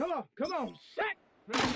Come on, set! Ready?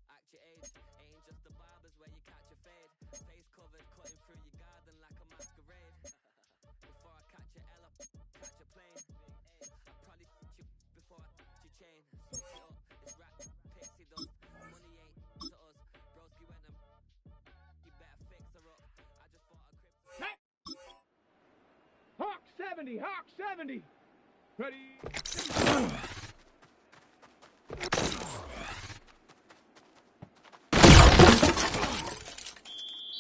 Act your age, ain't just the barbers where you catch a fade. Face covered, cutting through your garden like a masquerade. Before I catch your Ella, catch a plane. I probably you before I your chain. Switch it up, it's rap, pixie dust. Money ain't to us. Broski went and you better fix her up. I just bought a crypto. Set! Hawk 70! Hawk 70! Ready?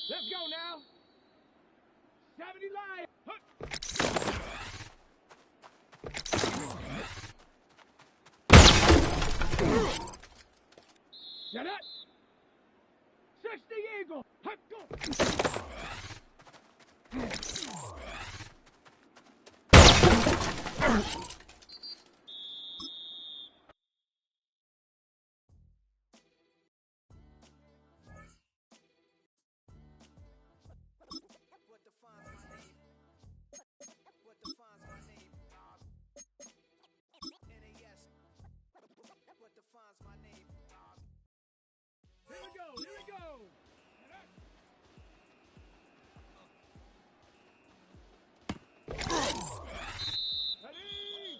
Let's go now! 70 live! Shut up! 60 Eagle! Hut, go! What defines my name? What defines my name? NAS. What defines my name? Here we go! Here we go! Ready?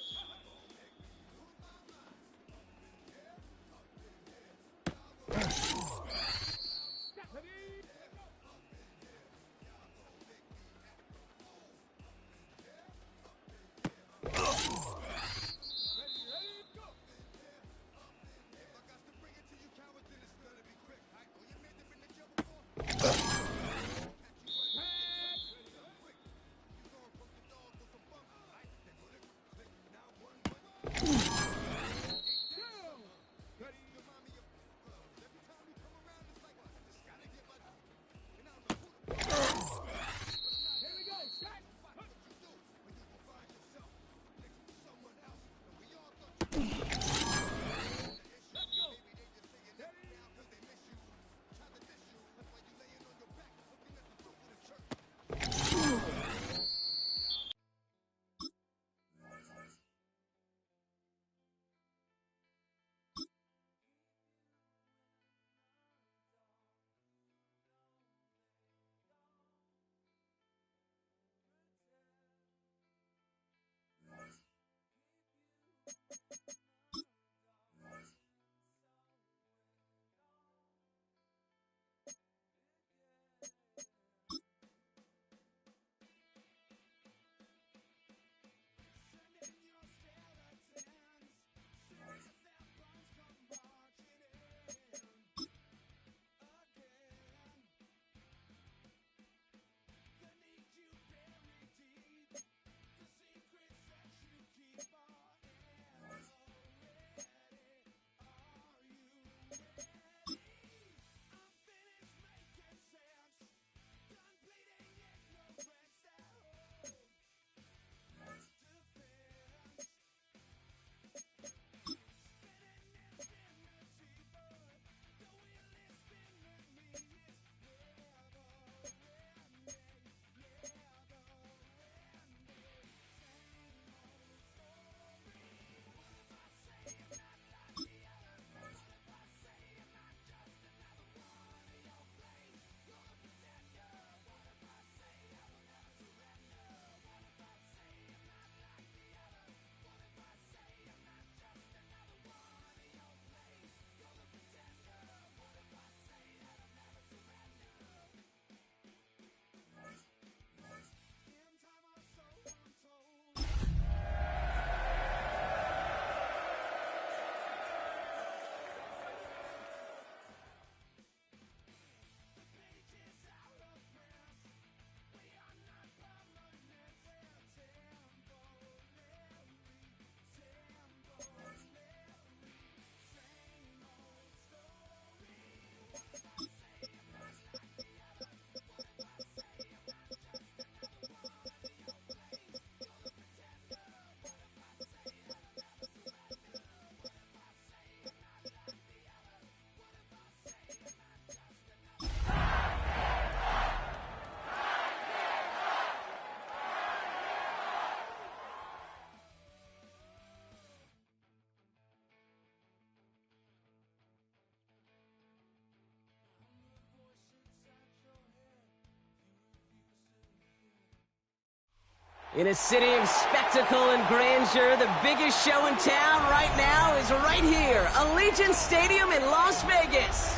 In a city of spectacle and grandeur, the biggest show in town right now is right here, Allegiant Stadium in Las Vegas.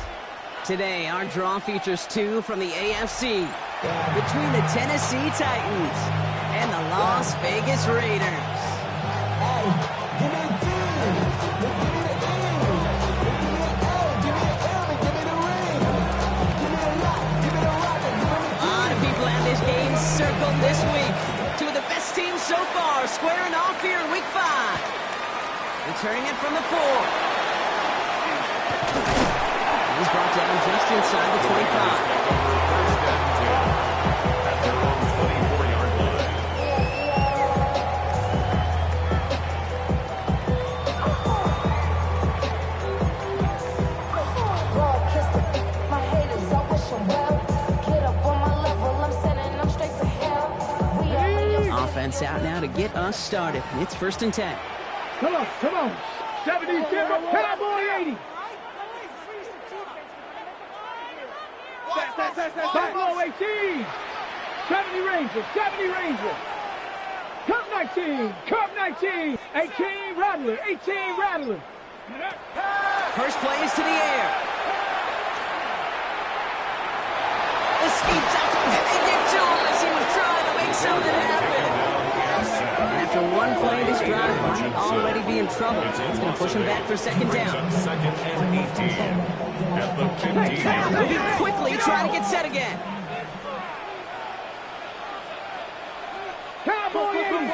Today, our draw features two from the AFC, between the Tennessee Titans and the Las Vegas Raiders. A lot of people have this game circled this week. Two of the best teams so far squaring off here in Week 5. Returning it from the 4. He's brought down just inside the 25. At their own 24-yard line. Offense out now to get us started. It's 1st and 10. Come on. 70, Cowboy 80. Buffalo 18. 70 Rangers. Cup 19. 18 Rattler. First play is to the air. The skeeps up. They get to him as he was trying to make something happen. After one play, this drive might already be in trouble. It's going to push him back for 2nd down. 2nd and 18. At the 15. Moving quickly, trying to get set again. Cowboy 80.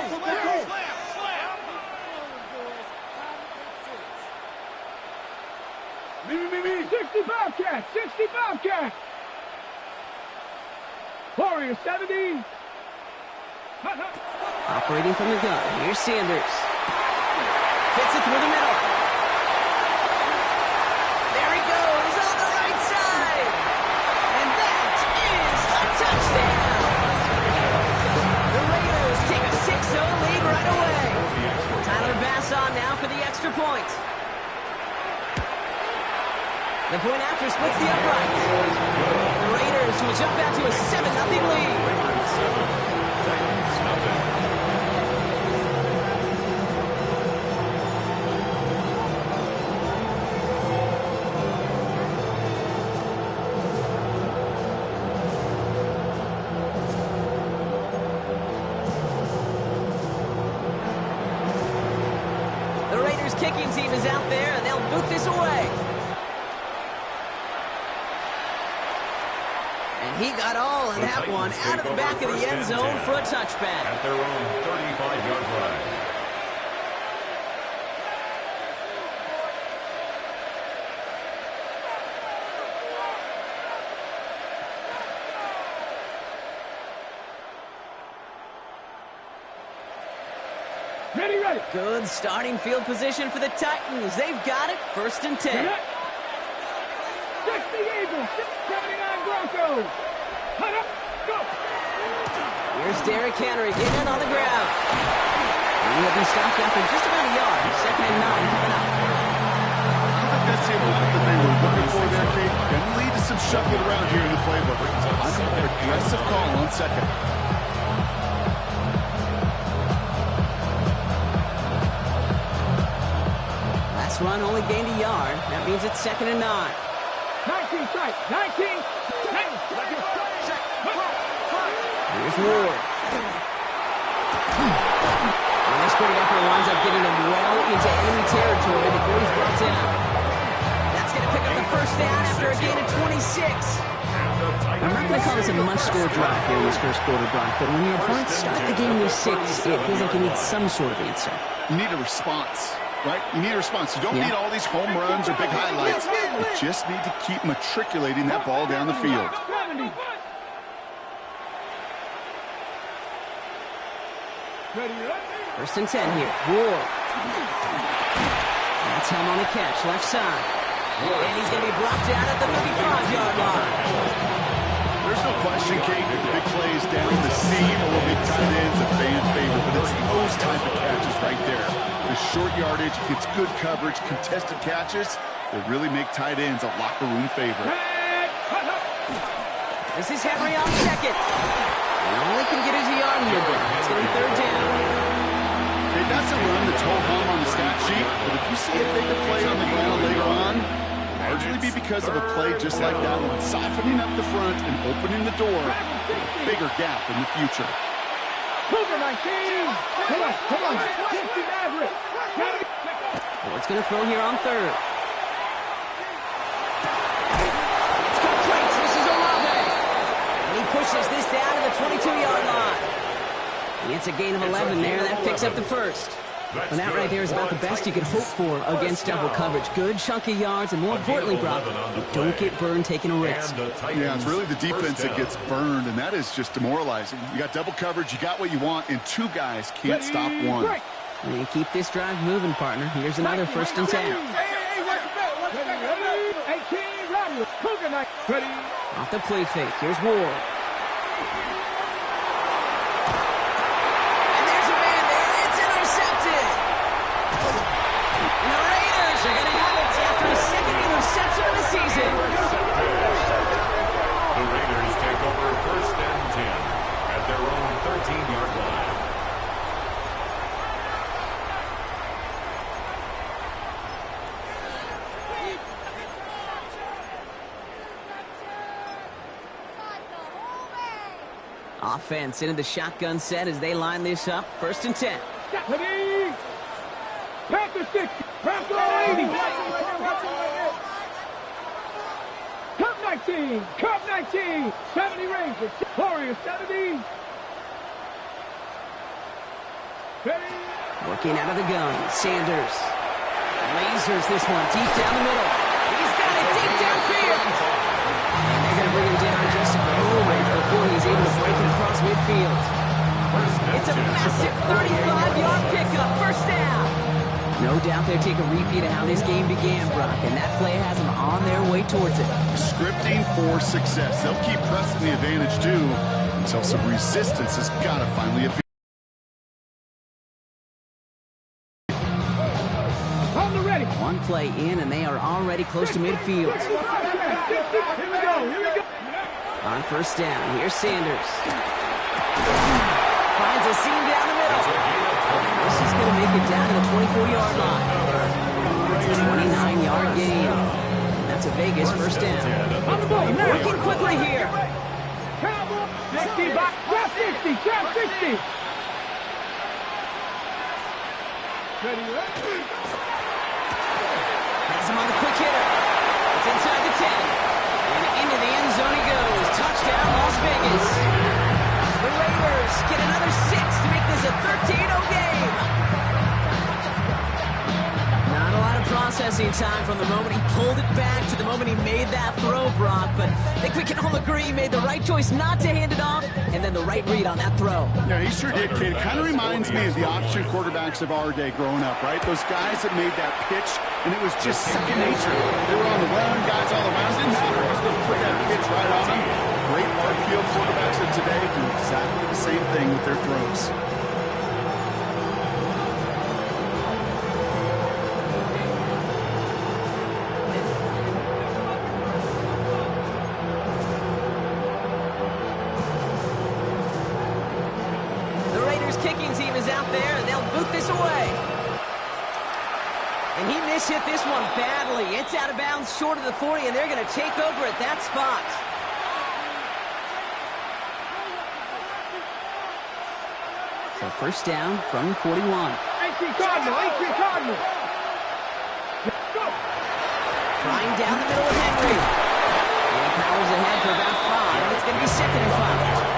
60 Bobcat. Warrior 70. Operating from the gun, here's Sanders. Fits it through the middle. There he goes on the right side. And that is a touchdown. The Raiders take a 6-0 lead right away. Tyler Bass on now for the extra point. The point after splits the uprights. The Raiders will jump out to a 7-0 lead. The Raiders kicking team is out there, and they'll boot this away. And he got all of that one out of the back of the end zone for a touchback. At their own 35-yard line. Ready. Good starting field position for the Titans. They've got it, 1st and 10. 60 Eagles. 79 Broncos. Hunt up. Go. Here's Derrick Henry getting it on the ground. And he'll be stopped after just about a yard. 2nd and 9 coming up. I think that's the amount that they were looking for there, Kate. Going to lead to some shuffling around here in the playbook. Aggressive call on 2nd. Last run only gained a yard. That means it's 2nd and 9. 19 strike. 19. Here's Ward. And this great effort winds up getting him well into enemy territory before he's brought down. That's going to pick up the 1st down after a gain of 26. I'm not going to call this a must-score drive here in this 1st quarter, Brock, but when your opponents start the game with 6, it feels like you need some sort of answer. You need a response, right? You need a response. You don't need all these home runs or big highlights. You just need to keep matriculating that ball down the field. 70. Ready. 1st and 10 here. Ward. That's him on the catch, left side. And he's going to be brought down at the 35-yard line. There's no question, Kate, that the big plays down the seam or big tight ends a fan favorite, but it's those type of catches right there. The short yardage, gets good coverage, contested catches that really make tight ends a locker room favorite. This is Henry on 2nd. And only can get his yard in the ground. It's going to be third down. Okay, that's a run that's ho-hum on the stat sheet, but if you see a bigger play on the ground later on, largely be because of a play just like that one, softening up the front and opening the door, bigger gap in the future. Cougar 19. Come on. 50 Maverick. Ward's going to throw here on third. It's complete. This is Olave. And he pushes this down to the 22-yard line. It's a gain of 11 there. That picks up the first. And that right there is about the best you can hope for against double coverage. Good chunky yards, and more importantly, Brock, you don't get burned taking a risk. Yeah, it's really the defense that gets burned, and that is just demoralizing. You got double coverage, you got what you want, and two guys can't stop one. And keep this drive moving, partner. Here's another 1st and 10. Off the play fake. Here's Ward. And there's a man there. It's intercepted. And the Raiders are going to have it after a second interception of the season. The Raiders take over 1st and 10 at their own 13-yard line. Offense into the shotgun set as they line this up. 1st and 10. Panther 60. Panther 80. Cup 19. 70 Rangers. Warriors 70. Working out of the gun. Sanders. Lasers this one deep down the middle. He's got it deep downfield. And they're going to bring him down just a moment before he's able to break it across midfield. It's a massive 35-yard pickup. 1st down. No doubt they'll take a repeat of how this game began, Brock, and that play has them on their way towards it. Scripting for success. They'll keep pressing the advantage, too, until some resistance has got to finally appear. One play in, and they are already close to midfield. On 1st down, here's Sanders. Finds a seam down the middle. This is going to make it down to the 24-yard line. It's a 29-yard gain. That's a Vegas 1st down. Working quickly here. 60, back, 60, 60. Has him on the quick hitter. It's inside the 10. And into the end zone he goes. Touchdown, Las Vegas. The Raiders get another 6 to make this a 13-0 game. Not a lot of processing time from the moment he pulled it back to the moment he made that throw, Brock. But I think we can all agree he made the right choice not to hand it off, and then the right read on that throw. Yeah, he sure did, kid. It kind of reminds me of the option quarterbacks of our day growing up, right? Those guys that made that pitch, and it was just second nature. They were on the run, guys all around. Didn't matter. He's going to put that pitch right on them. Great hard-field quarterbacks of today do exactly the same thing with their throws. The Raiders kicking team is out there, and they'll boot this away. And he mishit this one badly. It's out of bounds short of the 40, and they're going to take over at that spot. So 1st down from 41. 18 Cardinal. Trying down the middle of Henry. And powers ahead for about 5. It's going to be 2nd and 5.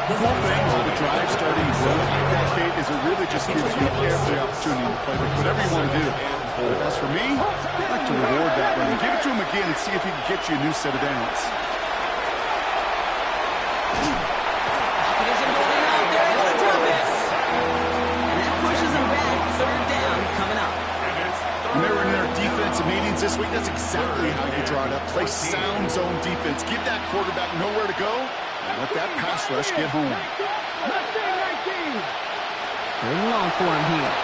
The whole thing with the drive starting well like that, Kate, is it really just gives you every opportunity to play whatever you want to do. But as for me, I'd like to reward that run. Give it to him again and see if he can get you a new set of downs. Pocket isn't holding up. They're able to drop it. And that pushes them back. 3rd down coming up. When they were in their defensive meetings this week, that's exactly how you draw it up. Play sound zone defense. Give that quarterback nowhere to go. And let that pass rush get home. 19. 3rd and long for him here.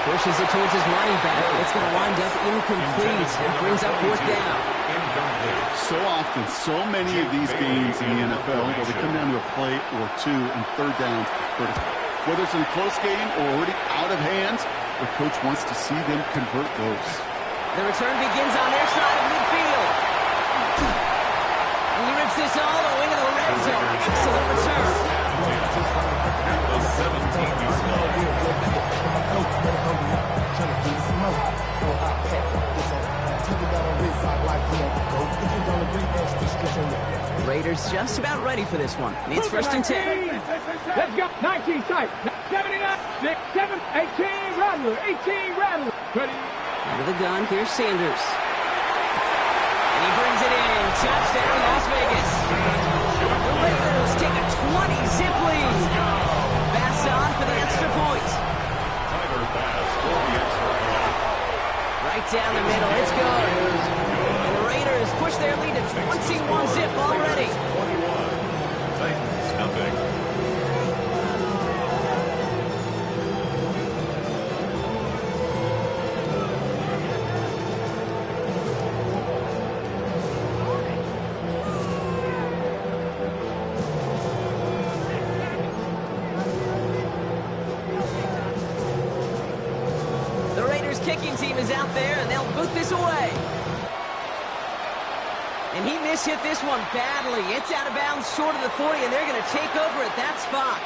Pushes it towards his running back. It's going to wind up incomplete. It brings up fourth down. So often, so many of these games in the NFL, where they come down to a play or two and third downs are critical. Whether it's in a close game or already out of hand, the coach wants to see them convert those. The return begins on their side of midfield. And he rips this all the way to the red zone. Excellent return. At the 17-yard line. The Raiders just about ready for this one. It's first and 10. Let's go. 19 tight. 79, 6, 7, 18, Rattler. 18, Rattler. Ready. Out of the gun, here's Sanders. And he brings it in. Touchdown, Las Vegas. The Raiders take a 20-zip lead. Bass on for the extra point. Tyler Bass for the extra point. Right down the middle, it's good. And the Raiders push their lead to 21-zip already. 21. Titans nothing. Kicking team is out there, and they'll boot this away. And he mishit this one badly. It's out of bounds short of the 40, and they're going to take over at that spot.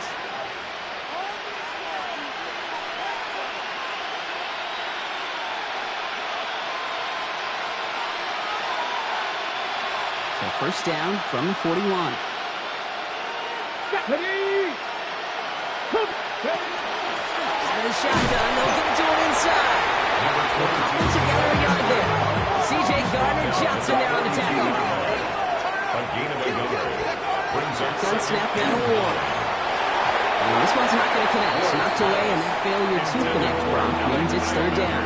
So first down from the 41. Out of the shotgun, they'll give it to him inside. Put together a yard there. C.J. Gardner-Johnson there on the tackle. A gain of a yard. Brings up Shotgun snap down to one. And this one's not going to connect. It's knocked away, and that failure to connect, Brock, means it's third down.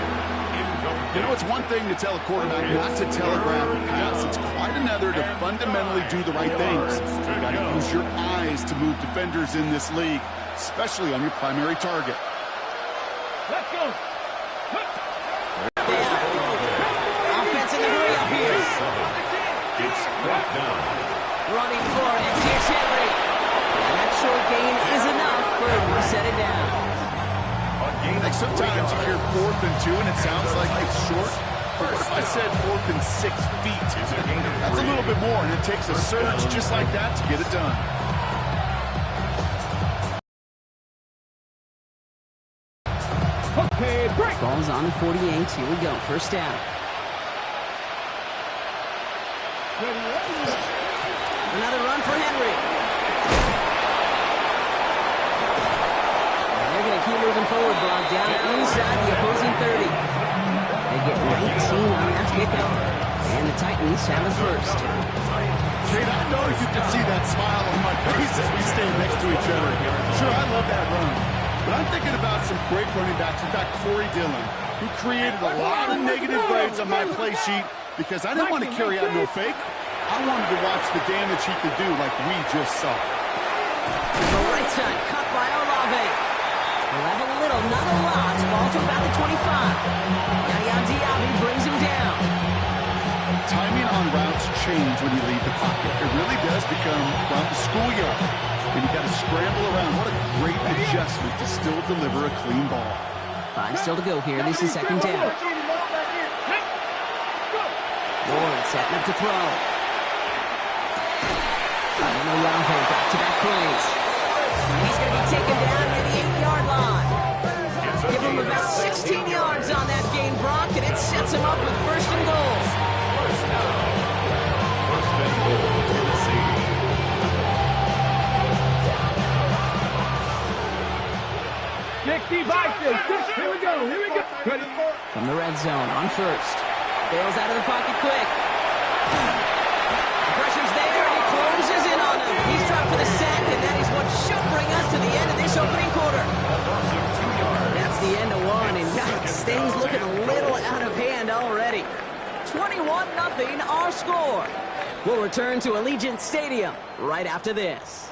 You know, it's one thing to tell a quarterback not to telegraph a pass. It's quite another to fundamentally do the right things. You got to use your eyes to move defenders in this league, especially on your primary target. Let's go. Offense in the hurry up here. It's brought down. Running for it. Here's Henry. And that short gain is enough for him to set it down. I think sometimes you hear 4th and 2 and it sounds like it's short. But what if I said 4th and 6 feet? That's a little bit more, and it takes a surge just like that to get it done. Okay, break. Ball's on the 48. Here we go. First down. Another run for Henry. And they're going to keep moving forward, Brock, down inside the opposing 30. They get 19 on that pickup. And the Titans have it first. Jade, I know you can see that smile on my face as we stand next to each other. Sure, I love that run. But I'm thinking about some great running backs. In fact, Corey Dillon, who created a lot of negative grades on my play sheet because I didn't want to carry out no fake. I wanted to watch the damage he could do like we just saw. The right side cut by Olave. He'll have a little, not a lot. Ball to about the 25. Yaya Diaby brings him down. Timing on routes change when you leave the pocket. It really does become, well, the schoolyard. And you got to scramble around. What a great adjustment to still deliver a clean ball. 5 still to go here. This is second down. Lord setting up to throw. And Olave back-to-back plays. And he's going to be taken down near the 8-yard line. Give him about 16 yards on that gain, Brock, and it sets him up with first and goal. First and goal, Tennessee. Here we go. Ready? From the red zone on first. Bails out of the pocket quick. Pressure's there, and he closes in on him. He's dropped for the sack, and that is what should bring us to the end of this opening quarter. That's the end of one, and yikes, things looking a little out of hand already. 21-0 our score. We'll return to Allegiant Stadium right after this.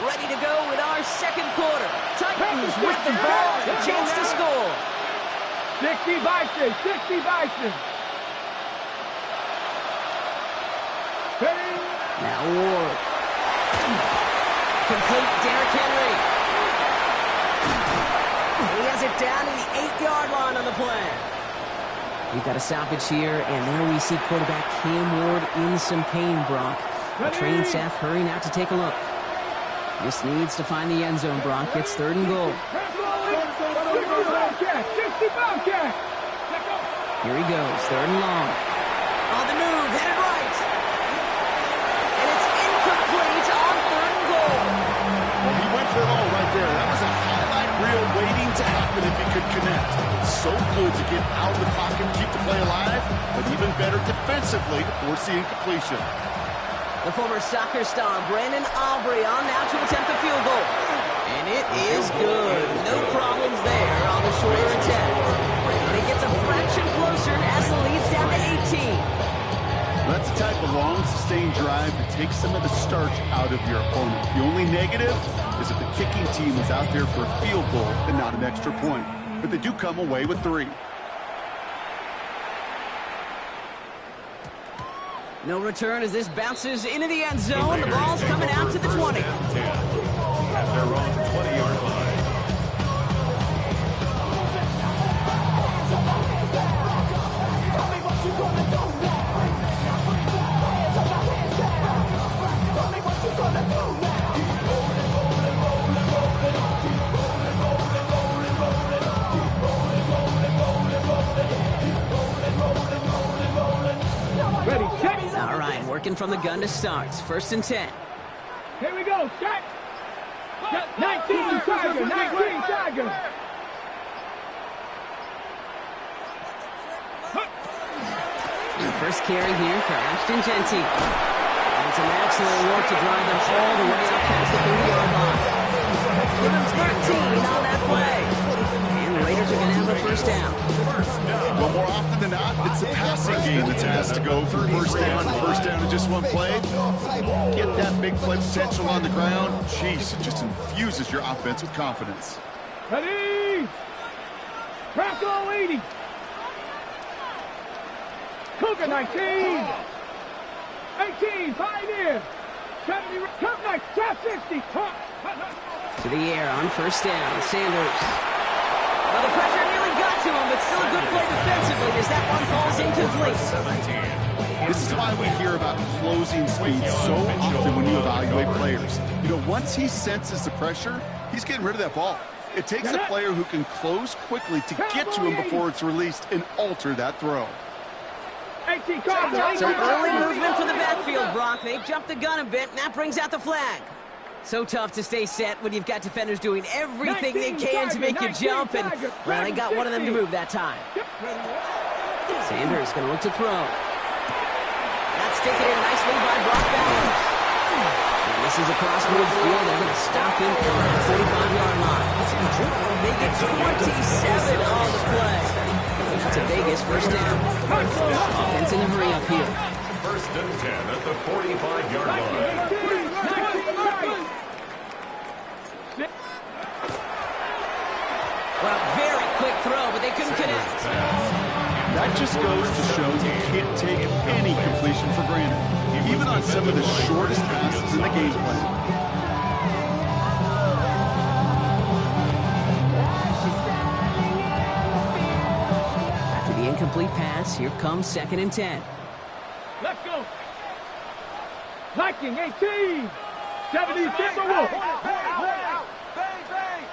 ready to go with our second quarter. Titans with the ball and a chance to score. 60 Bison, 60 Bison. Ready? Now Ward. Complete Derrick Henry. He has it down to the 8-yard line on the play. We've got a stoppage here, and there we see quarterback Cam Ward in some pain, Brock. The training staff hurrying out to take a look. This needs to find the end zone, Brock. It's 3rd and goal. 60 Bobcat. Here he goes, 3rd and long. On the move, headed right. And it's incomplete on 3rd and goal. Well, he went for it all right there. That was a highlight reel waiting to happen if he could connect. So good to get out of the pocket and keep the play alive, but even better defensively to force the incompletion. The former soccer star Brandon Aubrey on now to attempt a field goal. And it is good. No problems there on the shorter attempt. And it gets a fraction closer as the lead's down to 18. That's the type of long, sustained drive that takes some of the starch out of your opponent. The only negative is if the kicking team is out there for a field goal and not an extra point. But they do come away with 3. No return as this bounces into the end zone. The ball's coming out to the 20. At their own 20-yard line. Ready, check. All right, working from the gun to start. 1st and 10. Here we go, check. 19 Tiger, 19 Tiger. The first carry here for Ashton Jeanty. And some excellent work to drive them all the way up past the 30-yard line. Give them 13 on that play. And the Raiders are going to have a 1st down. Well, more often than not, it's the passing game that's asked to go for 1st down. 1st down in just one play. Get that big play potential on the ground. Jeez, it just infuses your offense with confidence. Ready? Bronco 80. Cougar 19. 18, Pioneer. 70, Cup 9, Cap 60. To the air on 1st down. Sanders. Well, the pressure nearly got to him, but still a good play defensively as that one falls incomplete. This is why we hear about closing speed so often when you evaluate players. You know, once he senses the pressure, he's getting rid of that ball. It takes a player who can close quickly to get to him before it's released and alter that throw. So early movement for the backfield, Brock. They've jumped the gun a bit, and that brings out the flag. So tough to stay set when you've got defenders doing everything they can to make you jump, and, well, they got one of them to move that time. Sanders going to look to throw. That's taken in nicely by Brock Bowers. And this is across midfield. They're going to stop him at the 45-yard line. They get 27 on the play. That's a Vegas 1st down. Offense in a hurry up here. 1st and 10 at the 45-yard line. Well, very quick throw, but they couldn't connect. That just goes to show you can't take any completion for granted, even on some of the shortest passes in the game plan. After the incomplete pass, here comes 2nd and 10. Let's go. Viking 18. 70 Timberwolves. Bang, bang.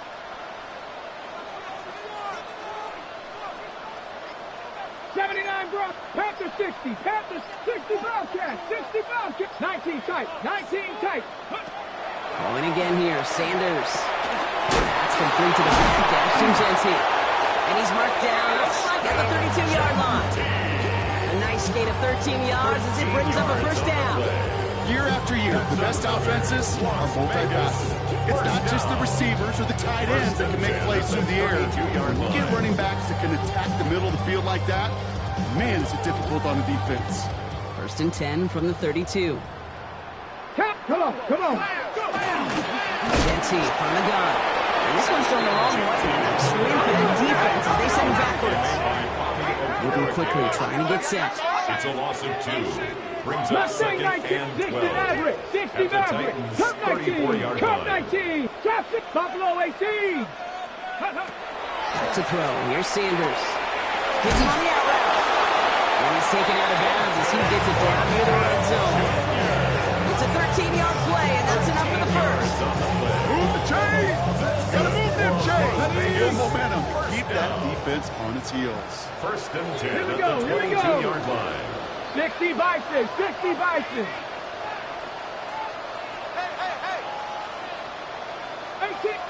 79 Brock. Panther 60. Panther 60 Bobcat. 60 Bobcat. 19 tight. 19 tight. Going again here. Sanders. That's complete to the back. Ashton Jeanty. And he's marked down. Looks like at the 32-yard line. A nice gain of 13 yards as it brings up a 1st down. Year after year, the best offenses are multifaceted. It's not just the receivers or the tight ends that can make plays through the air. When you get running backs that can attack the middle of the field like that, man, is it difficult on the defense. 1st and 10 from the 32. Come on, come on. penalty from the gun. And this one's going the wrong way. Nice swing for that defense as they send him backwards. Moving quickly, trying to get set. It's a loss of 2. Brings up Mustang second 19, and 60 12. Maverick, 60 At the Maverick, Titans' Cup 19, 34-yard Cup line. 19, traffic, Buffalo 18. Back to throw. Here's Sanders. Gives him on the out route. And he's taken out of bounds as he gets it down near the red zone. It's a 13-yard play, and that's enough for the first. Move the chains! Gotta move them chains! Build momentum. Keep that defense on its heels. First and 10 Here we at go, the here we go. 22-yard line. 60 Bison, 60 Bison.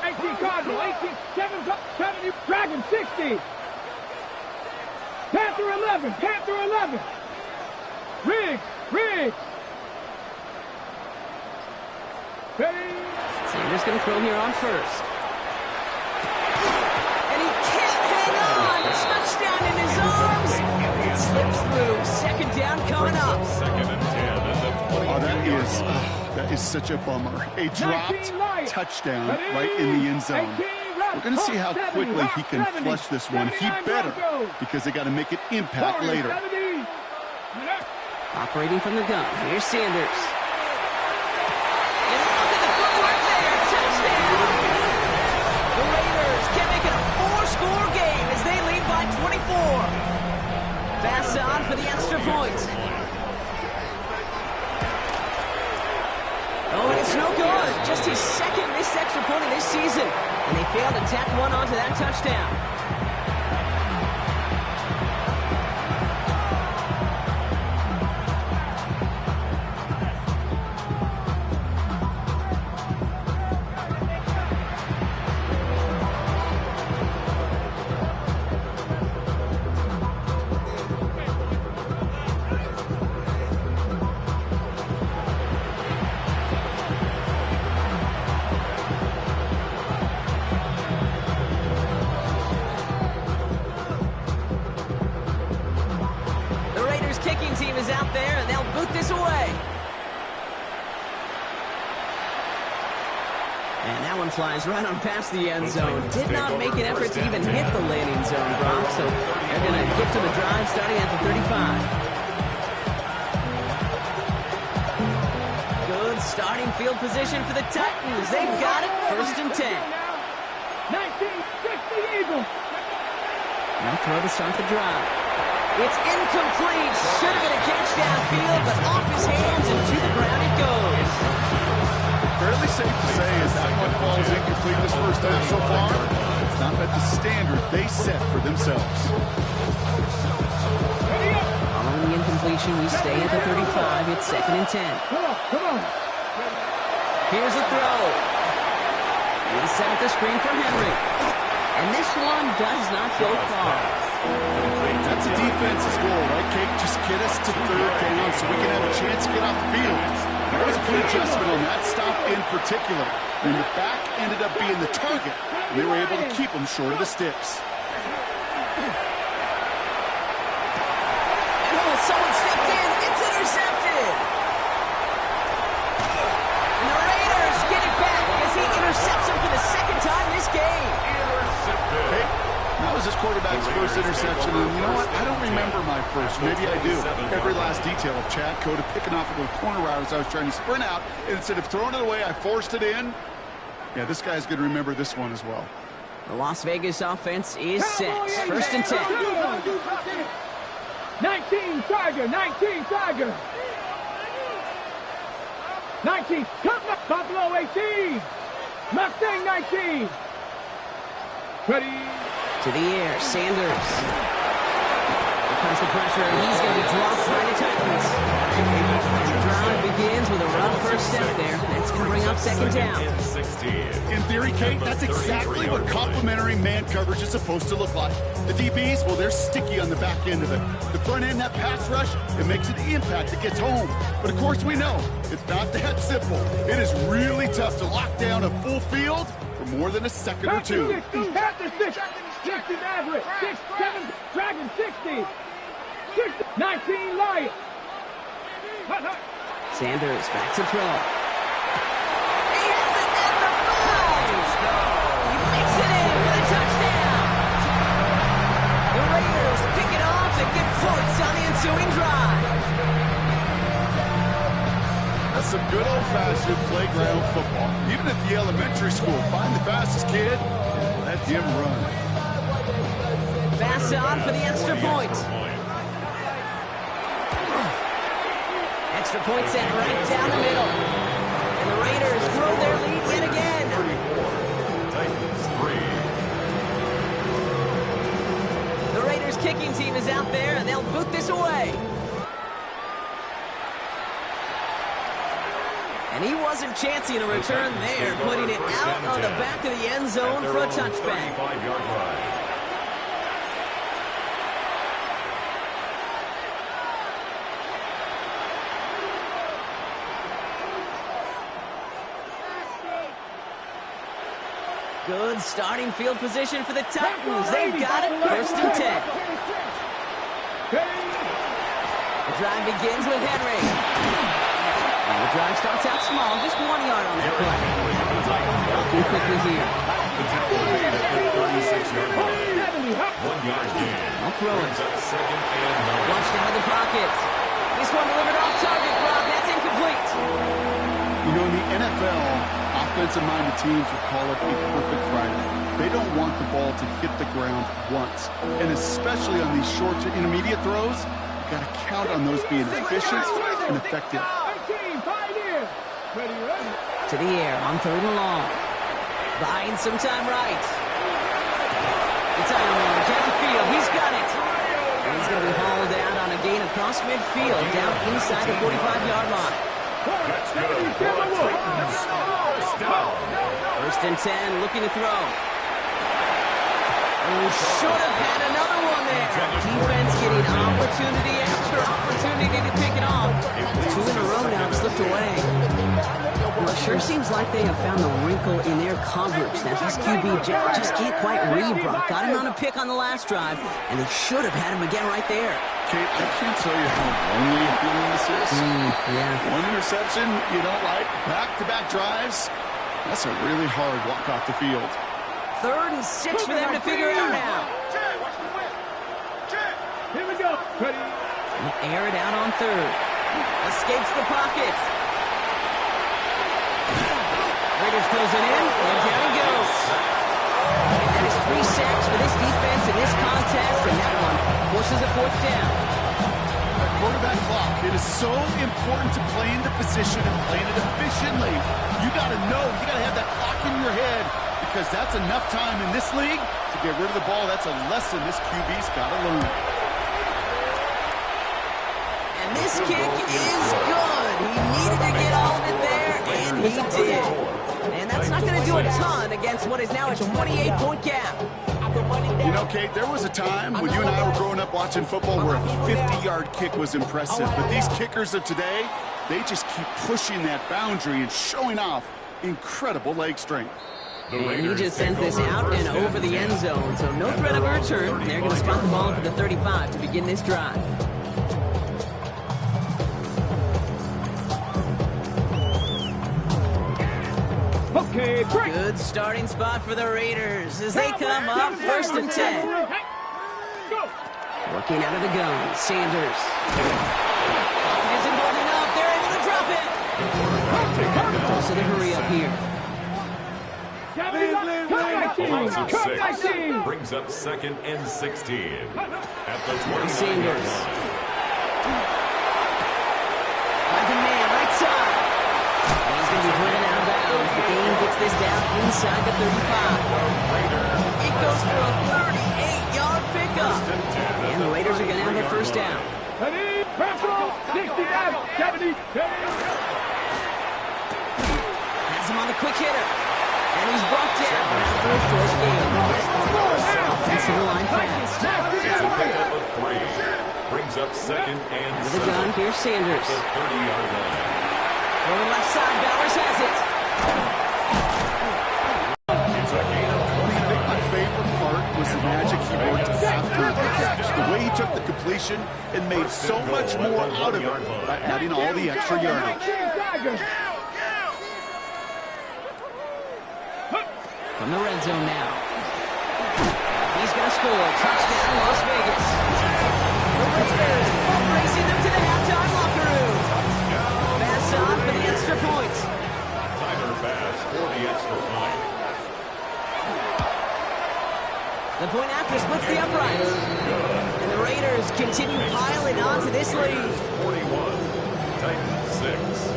18 Cardinal, 18, 7, Dragon 60. Panther 11, Panther 11. Riggs. Ready? Sanders going to throw here on first. And he can't hang on. Touchdown in his arms. It slips through. Second down coming up. Second and 10 at the 20-yard That is such a bummer. A dropped touchdown right in the end zone. We're going to see how quickly he can flush this one. He better, because they got to make an impact later. Operating from the gun. Here's Sanders. And look at the footwork there. Touchdown. The Raiders can make it a 4-score game as they lead by 24. Pass on for the extra point. Oh, and it's no good. Just his second missed extra point of this season. And they failed to tack one onto that touchdown. Team is out there, and they'll boot this away. And that one flies right on past the end zone. Did not make an effort to even hit the landing zone, Brock, so they're going to gift him a drive starting at the 35. Good starting field position for the Titans. They've got it. First and 10. 1960 Eagles. Now throw to start the drive. It's incomplete. Should have been a catch downfield, but off his hands and to the ground it goes. Fairly safe to say as that one falls incomplete this first half so far, it's not met the standard they set for themselves. Following the incompletion, we stay at the 35. It's second and 10. Come on. Here's the throw. He set up the screen for Henry. And this one does not go far. That's a defense's goal, right, Kate? Just get us to third down so we can have a chance to get off the field. That was a good adjustment on that stop in particular. When the back ended up being the target, and they were able to keep them short of the sticks. And someone stepped in. It's intercepted. And the Raiders get it back as he intercepts him for the second time this game. Hey, that was his quarterback's first interception, and you know what? I don't remember my first. Maybe I do. Every last detail of Chad Cota picking off a little corner route as I was trying to sprint out, and instead of throwing it away, I forced it in. Yeah, this guy's going to remember this one as well. The Las Vegas offense is set. First and 10. 19 Tiger. 19, Buffalo 18. Mustang 19. Ready. To the air, Sanders. Here comes the pressure, and he's going to be dropped by the Titans. And the drive begins with a rough first step there. That's going to bring up second down. In theory, Kate, that's exactly what complementary man coverage is supposed to look like. The DBs, well, they're sticky on the back end of it. The front end, that pass rush, it makes an impact that gets home. But of course we know, it's not that simple. It is really tough to lock down a full field for more than a second or two. Panther 60 Maverick, 6, 7, Dragon 60, 19 Lion. Sanders back to throw. He has it at the 5. some good old-fashioned playground football. Even at the elementary school, find the fastest kid and let him run. Pass on for the extra point. Extra point set right down the middle. And the Raiders grow their lead yet again. 34. Titans 3. The Raiders kicking team is out there, and they'll boot this away. And he wasn't chancing a return there, putting it out of the back of the end zone for a touchback. 35-yard line. Good starting field position for the Titans. They've got it, 1st and 10. The drive begins with Henry. And the drive starts out small, just 1 yard on that play. Working quickly here. The tackle made at the 36-yard line. 1 yard gain. I'll throw it. Brings up 2nd and 9. Flushed out of the pocket. This one delivered off target, Brock. That's incomplete. You know, in the NFL, offensive-minded teams will call it a perfect Friday. They don't want the ball to hit the ground once. And especially on these short to intermediate throws, you've got to count on those being efficient and effective. To the air on 3rd and long. Buying some time right. The time runner downfield. He's got it. And he's going to be hauled out on a gain across midfield down inside the 45-yard line. That's good. Titans. 1st down. 1st and 10, looking to throw. Oh, should have had another one there. Defense getting opportunity after opportunity to pick it off. 2 in a row now, slipped away. Well, it sure seems like they have found a wrinkle in their coverage that this QB just can't quite read, Brock. Got him on a pick on the last drive, and they should have had him again right there. Kate, I can't tell you how lonely a feeling this is. Yeah. 1 interception you don't like, back-to-back drives. That's a really hard walk off the field. 3rd and 6 for them to figure out now. Here we go. Ready? Air it out on 3rd. Escapes the pocket. Raiders closing in, and down he goes. And that is 3 sacks for this defense in this contest, and that one forces a 4th down. Our quarterback clock, it is so important to play in the position and playing it efficiently. You got to know, you got to have that clock in your head, because that's enough time in this league to get rid of the ball. That's a lesson this QB's got to learn. And this kick is good. He needed to get all of it there, and he did. And that's not going to do a ton against what is now a 28-point gap. You know, Kate, there was a time when you and I were growing up watching football where a 50-yard kick was impressive. But these kickers of today, they just keep pushing that boundary and showing off incredible leg strength. And he just sends this out and over the end zone. So no threat of a return. They're going to spot the ball up at the 35 to begin this drive. Okay, break. Good starting spot for the Raiders as they come up 1st and 10. Go. Working out of the gun, Sanders. Isn't holding up. They're able to drop it. Also the hurry up here. Offensive 6 brings up 2nd and 16 at the 29. Sanders. Finds a man right side. And he's going to be driven out of bounds. The game gets this down inside the 35. It goes for a 38-yard pickup. And the Raiders are going to have a 1st down. Ready? Press roll. 69, 70. Has him on the quick hitter. And he's brought down after a 4th game. Offensive line fast. It's a pickup of 3. Brings up 2nd and With the gun, here's Sanders. the 30-yard line. Going left side, Bowers has it. It's a gain of I think my favorite part was the magic he worked after the catch. The way he took the completion and made so much more out of it by adding all the extra yardage. From the red zone now. He's going to score. Touchdown, Las Vegas. The Raiders racing them to the halftime locker room. Pass on for the extra point. Tyler Bass for the extra point. The point after splits the uprights. And the Raiders continue piling onto this lead. 41, Titans 6.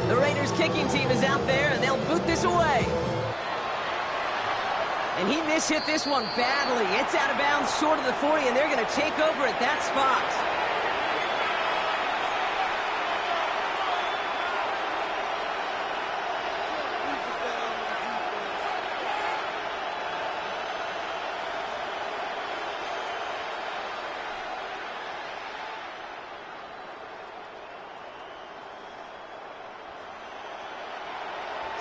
The Raiders kicking team is out there, and they'll boot this away. And he mishit this one badly. It's out of bounds short of the 40, and they're going to take over at that spot.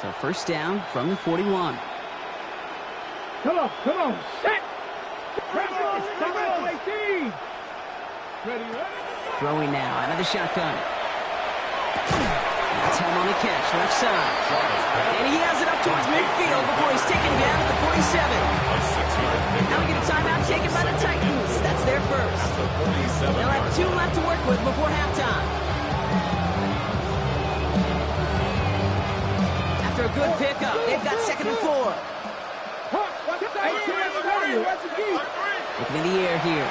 So first down from the 41. Come on, set! Pressure is coming to 18! Ready? Throwing now out of the shotgun. That's him on the catch, left side. And he has it up towards midfield before he's taken down at the 47. Now we get a timeout taken by the Titans. That's their first. They'll have 2 left to work with before halftime. After a good pickup, they've got 2nd and 4. Looking in the air here.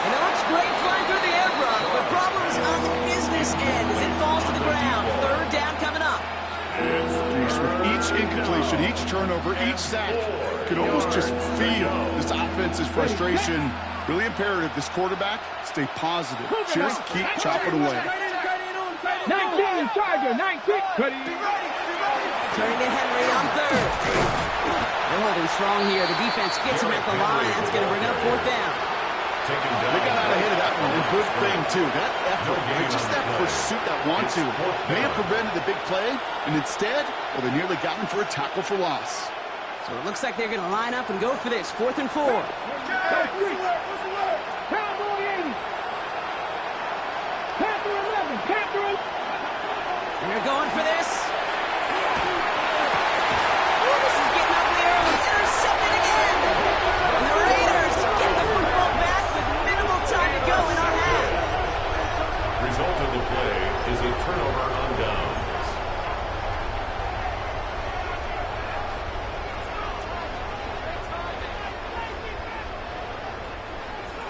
And it looks great flying through the air, Brock, but problems on the business end as it falls to the ground. 3rd down coming up. With each incompletion, each turnover, each sack, you can almost just feel this offense's frustration. Really imperative, this quarterback, stay positive. Just keep chopping away. 19, Charger, 19. Turning to Henry on 3rd. They're holding strong here. The defense gets him at the line. That's going to bring up 4th down. They got out ahead of that one. A good thing, too. That effort, just that pursuit, that want-to, may have prevented the big play, and instead, well, they nearly got him for a tackle for loss. So it looks like they're going to line up and go for this. 4th and 4. Cowboy 80. Panther 11. Panther 11. And they're going for this. Oh, this is getting ugly early. Intercepted again. And the Raiders get the football back with minimal time to go in our half. Result of the play is a turnover on downs.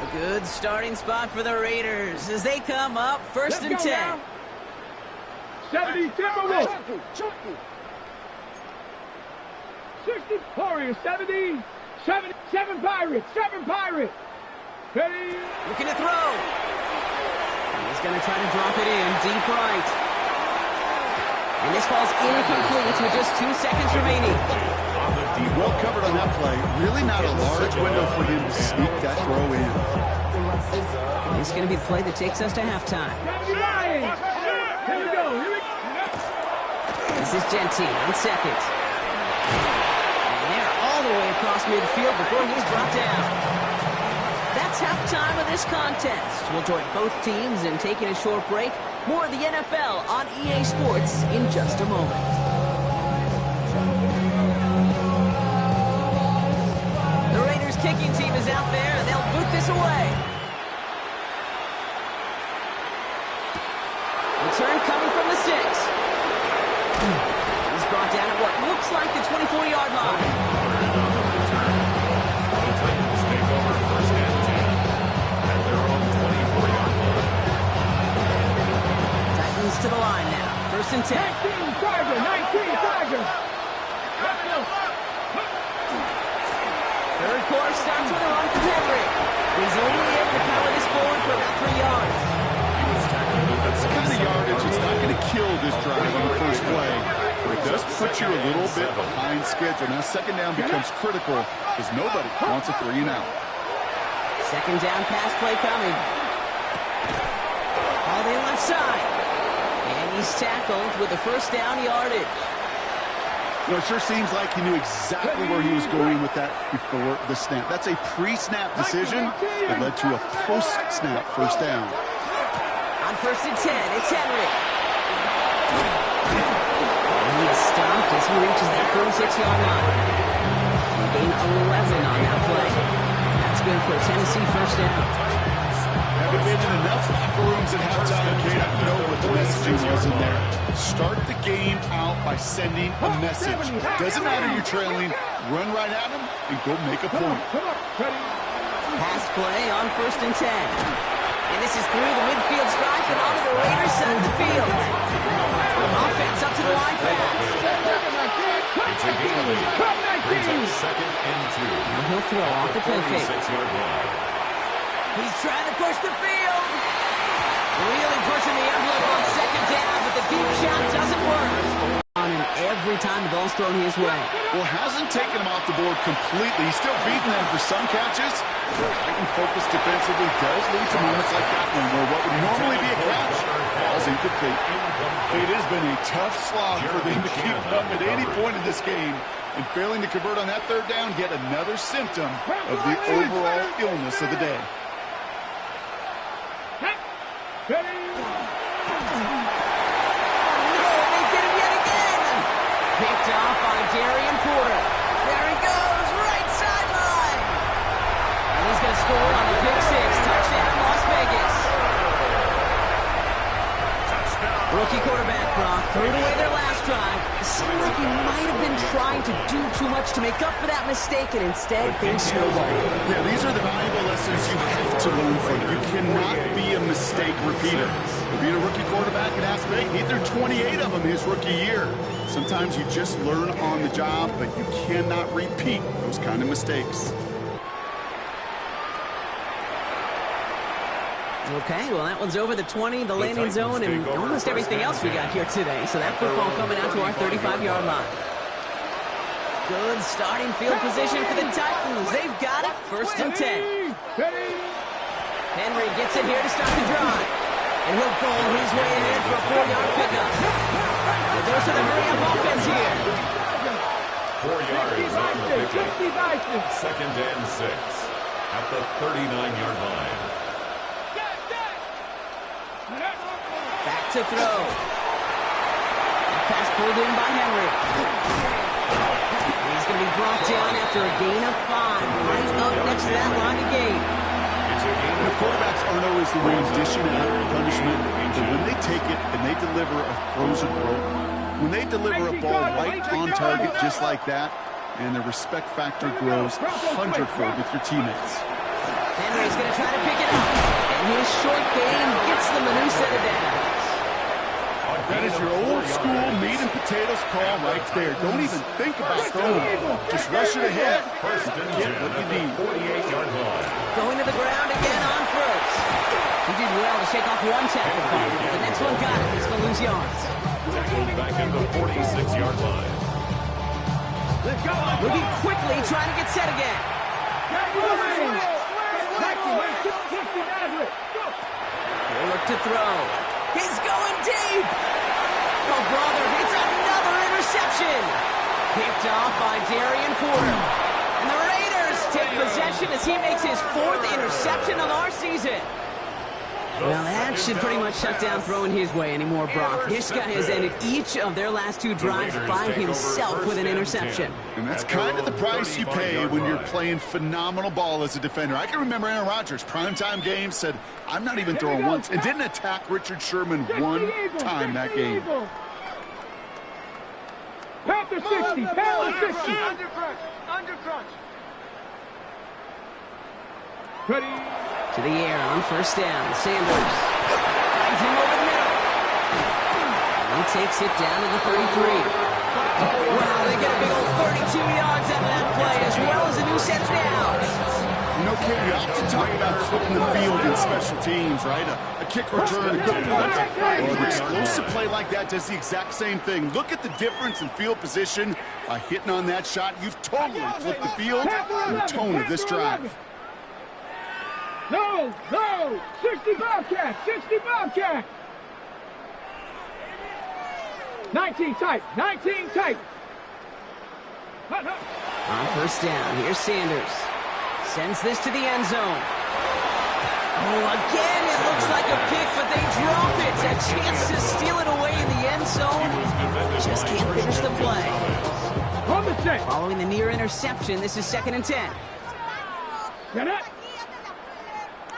A good starting spot for the Raiders as they come up 1st and 10. Now. 70 Timberwolves. 60 Warriors. 70. 7 Pirates. 7 Pirates. Ready? Looking to throw. He's going to try to drop it in deep right. And this falls incomplete with just 2 seconds remaining. Well covered on that play. Really not a large window for him to sneak that throw in. It's going to be the play that takes us to halftime. 70 Lions. Here we go. This is Genty on 2nd. And they're all the way across midfield before he's brought down. That's halftime of this contest. We'll join both teams in taking a short break. More of the NFL on EA Sports in just a moment. The Raiders kicking team is out there, and they'll boot this away. Return coming from the 6. He's brought down at what looks like the 24-yard line. The Titans take over 1st and 10 at their own 24-yard line. Titans to the line now. 1st and 10. 19 Charger. 19 Charger. 3rd quarter starts with a run from Henry. He's only able to power this forward for about 3 yards. That's the kind of yardage that's not going to kill this drive on the first play. But it does put you a little bit behind schedule. Now 2nd down becomes critical because nobody wants a 3 and out. 2nd down pass play coming. All in left side. And he's tackled with the 1st down yardage. You know, it sure seems like he knew exactly where he was going with that before the snap. That's a pre-snap decision that led to a post-snap 1st down. On 1st and 10, it's Henry. And he is stopped as he reaches that 46-yard line. He gained 11 on that play. That's good for a Tennessee 1st down. Having been in enough locker rooms at halftime, Kate, I know what the messaging was in there. Start the game out by sending a message. Doesn't matter you're trailing, run right at them and go make a point. Pass play on 1st and 10. And this is through the midfield stripe and onto the Raiders side of the field. Offense up to the line pass. It's a gain of 8. Brings up 2nd and 2. Now he'll throw off the play fake. 46-yard line. He's trying to push the field. Really pushing the envelope on 2nd down, but the deep shot doesn't work. On him every time the ball's thrown his way. Well, hasn't taken him off the board completely. He's still beating them for some catches. Heightened focus defensively does lead to moments like that one where what would normally be a catch falls incomplete. It has been a tough slog for them to keep up at any point in this game. And failing to convert on that 3rd down, yet another symptom of the overall illness of the day. Picked off by Darian Porter. There he goes, right sideline. And he's going to score on the pick 6. Touchdown, Las Vegas. Rookie quarterback, Brock, threw it away their last drive. It seemed like he might have been trying to do too much to make up for that mistake, and instead things snowballed. Yeah, these are the valuable lessons you have to learn from. You cannot be a mistake repeater. Being a rookie quarterback in Las Vegas, he threw 28 of them his rookie year. Sometimes you just learn on the job, but you cannot repeat those kind of mistakes. Okay, well, that one's over the 20, the landing zone, and almost everything else we got here today. So that football coming out to our 35-yard line. Good starting field position for the Titans. They've got it, 1st and 10. Henry gets it here to start the drive. And he'll go his way ahead for a 4-yard pickup. Well, those are the hurry-up offense here. 4 yards on the pickup. 2nd and 6 at the 39-yard line. Back to throw. Pass pulled in by Henry. He's going to be brought down after a gain of 5. Right up next to that line of gain. The quarterbacks aren't always the ones dishing out punishment, but when they take it and they deliver a frozen rope, when they deliver a ball right on target just like that, and the respect factor grows 100-fold with your teammates. Henry's going to try to pick it up, and his short game gets them a new set of downs. That is your old school meat and potatoes call right there. Don't even think about throwing it. Just rush it ahead and get what you need. 48-yard line. Going to the ground again on 1st. He did well to shake off one tackle. The next one got it. He's going to lose yards. Tackled back at the 46-yard line. Moving quickly, trying to get set again. He'll look to throw. He's going deep. Oh, brother, it's another interception. Picked off by Darian Porter. And the Raiders take possession as he makes his 4th interception of our season. Well, that should pretty much shut down throwing his way anymore, Brock. This guy has ended each of their last 2 drives by himself with an interception. And that's kind of the price you pay when you're playing phenomenal ball as a defender. I can remember Aaron Rodgers, primetime game, said, I'm not even throwing once, and didn't attack Richard Sherman one time that game. Panther 60, Panther 60. Under crunch. Ready. To the air on 1st down. Sanders finds him over the middle. And he takes it down to the 33. Wow, they get a big old 32 yards out of that play, as well as a new set of downs. You know, Kate, we often talk about flipping the field in special teams, right? A kick return, a good punt. Well, an explosive play like that does the exact same thing. Look at the difference in field position. By hitting on that shot, you've totally flipped the field and the tone of this drive. No, 60 Bobcat, 60 Bobcat. 19 tight, 19 tight. On 1st down, here's Sanders. Sends this to the end zone. Oh, again, it looks like a pick, but they drop it. A chance to steal it away in the end zone. Just can't finish the play. Following the near interception, this is 2nd and 10. Get it.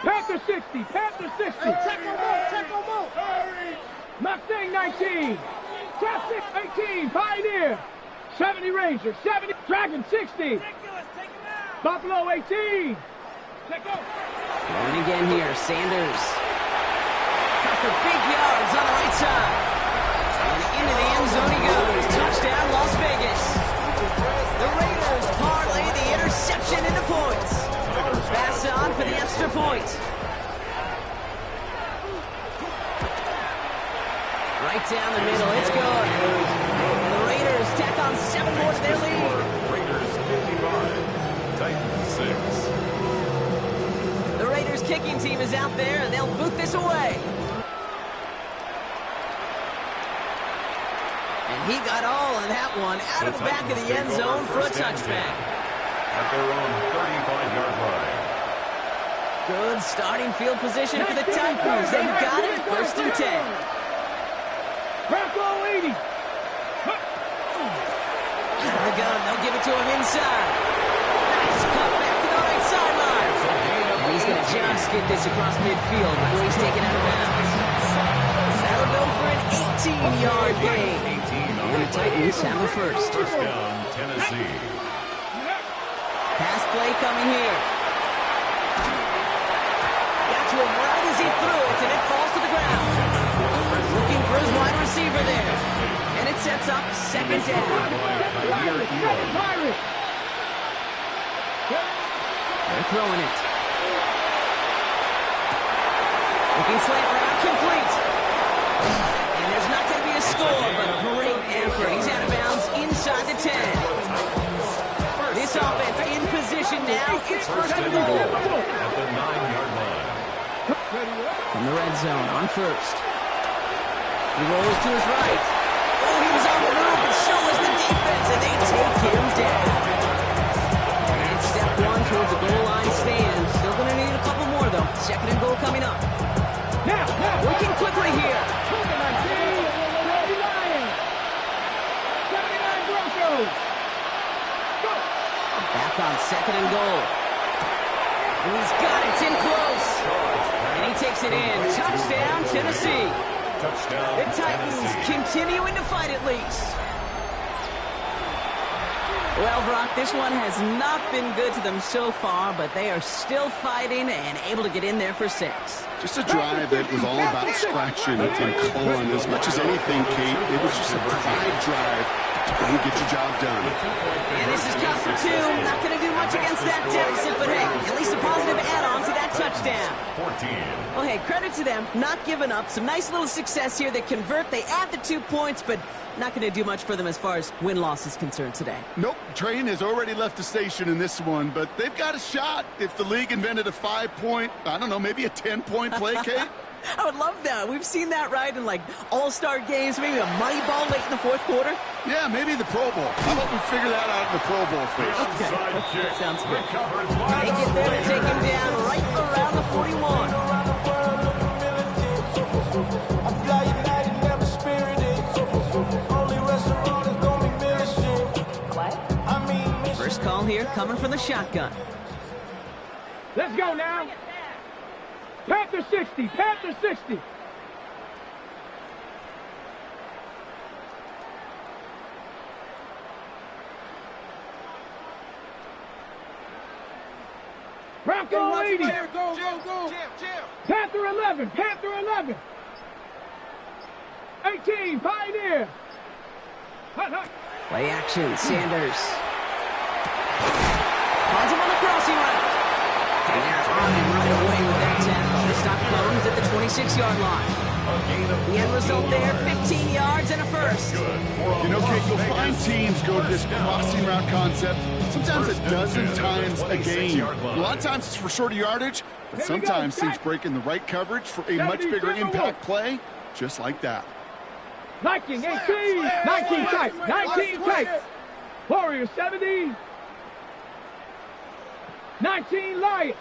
Panther 60, Panther 60. Check them out. Mustang 19. Trap 18, Pioneer. 70 Ranger, 70. Dragon 60. Buffalo 18. Check out. Going again here, Sanders. Got for big yards on the right side. And into the end zone he goes. Touchdown, Las Vegas. The Raiders parlay the interception into points. Pass on for the extra point. Right down the middle, it's good. And the Raiders tack on 7 more to their lead. Raiders 55, Titans 6. The Raiders kicking team is out there, and they'll boot this away. And he got all of that one out of the back of the end zone for a touchback. At their own 35-yard line. Good starting field position for the Titans. They've got it, 1st and 10. Bronco 80. Out of the gun, they'll give it to him inside. Nice cut back to the right sideline. And he's going to just get this across midfield before he's taken out of bounds. That'll go for an 18-yard gain. And the Titans have a first. First down, Tennessee. Pass play coming here. Got to him right as he threw it, and it falls to the ground. Looking for his wide receiver there. And it sets up 2nd down. They're throwing it. Looking slant route, complete. And there's not going to be a score, but great effort. He's out of bounds inside the 10. This offense in position now. It's 1st and goal. At the 9-yard line. From the red zone on 1st. He rolls to his right. Oh, he was on the move, but so was the defense, and they take him down. And step 1 towards the goal line stand. Still going to need a couple more, though. 2nd and goal coming up. Now, Working quickly here. 79 Lions. 79 Broncos. Go. Back on 2nd and goal. And he's got it. It's in close. And he takes it in. Touchdown, Tennessee. Touchdown, The Titans Tennessee. continuing to fight at least. Well, Brock, this one has not been good to them so far, but they are still fighting and able to get in there for 6. Just a drive that was all about scratching and clawing. As much as anything, Kate, it was just a pride drive to go and get your job done. And this is cut for 2. Not going to do much against that deficit, but hey, at least a positive add-on to that touchdown. 14. Well, hey, credit to them, not giving up. Some nice little success here. They convert, they add the 2 points, but not going to do much for them as far as win-loss is concerned today. Nope, train has already left the station in this one, but they've got a shot. If the league invented a 5-point, I don't know, maybe a 10-point play, Kate? I would love that. We've seen that, right, in like all-star games, maybe a money ball late in the 4th quarter. Yeah, maybe the Pro Bowl. How about we figure that out in the Pro Bowl first? Onside kick. Sounds good. Recovered by They get there to take him down right around the 41. First call here coming from the shotgun. Let's go now. Panther 60, Panther 60. Bronco 80. Go. Panther 11, Panther 11. 18, Pioneer. Hut. Play action, Sanders. Finds him on the crossing route. And they're on him right away with that tackle. The stop comes at the 26-yard line. The end result there, 15 yards and a first. You know, Kate, you'll find teams go to this crossing route concept sometimes a dozen times a game. A lot of times it's for shorter yardage, but sometimes teams break in the right coverage for a much bigger impact play, just like that. Viking 18, 19 tight, 19 tight. Warriors 70. 19 Lions.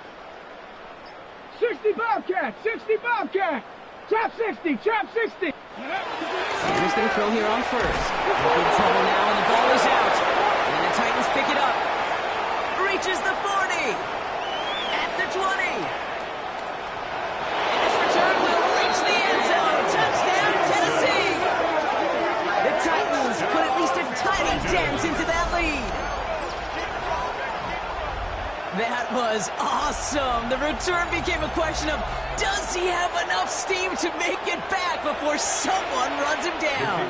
60 Bobcat, 60 Bobcat. Trap 60, trap 60. Sanders going to throw here on first. In trouble now, and the ball is out. And the Titans pick it up. Reaches the 40. At the 20. That was awesome. The return became a question of, does he have enough steam to make it back before someone runs him down?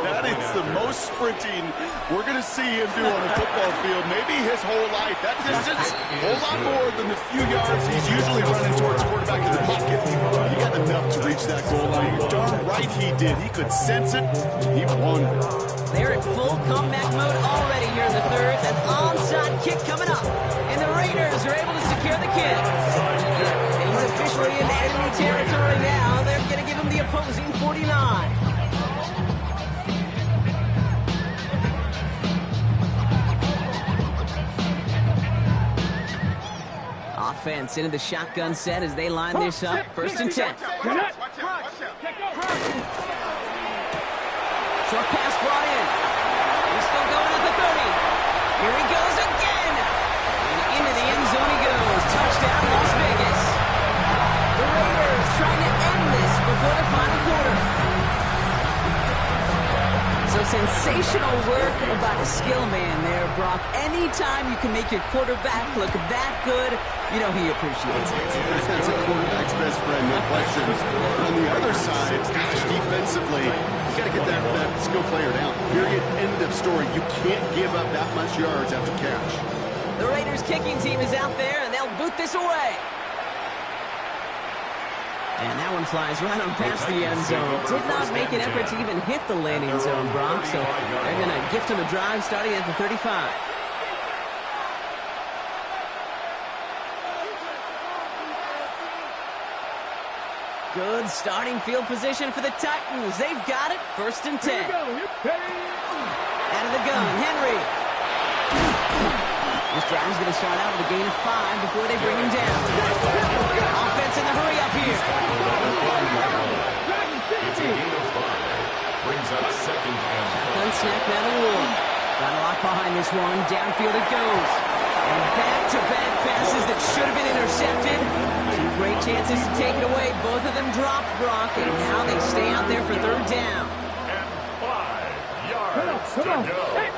That is the most sprinting we're going to see him do on a football field. Maybe his whole life. That distance, a whole lot more than the few yards he's usually running towards quarterback in the pocket. He got enough to reach that goal line. You're darn right he did. He could sense it. He wanted it. They're in full comeback mode already here in the third. An onside kick coming up. And the Raiders are able to secure the kick. And he's officially in enemy territory now. They're going to give him the opposing 49. Offense into the shotgun set as they line this up. 1st and 10. Short pass brought in. He's still going at the 30. Here he goes again. And into the end zone he goes. Touchdown, Las Vegas. The Raiders trying to end this before the final quarter. So sensational work by the skill man there, Brock. Anytime you can make your quarterback look that good, you know he appreciates it. That's a quarterback's best friend, no question. On the other side, gosh, defensively, you got to get that skill player down. Period. End of story. You can't give up that much yards after catch. The Raiders kicking team is out there, and they'll boot this away. And that one flies right on past the end zone. Did not make an effort to even hit the landing zone, Brock. So they're going to gift him a drive starting at the 35. Good starting field position for the Titans. They've got it. 1st and 10. Out of the gun, Henry. This drive's going to start out with a gain of 5 before they bring him down. Offense in the hurry up here. It's a gain of 5. Brings up 2nd and 5. Shotgun snap now to Ward. Got a lot behind this one. Downfield it goes. And back-to-back passes that should have been intercepted. 2 great chances to take it away. Both of them dropped, Brock, and now they stay out there for 3rd down. And 5 yards to go. Hey.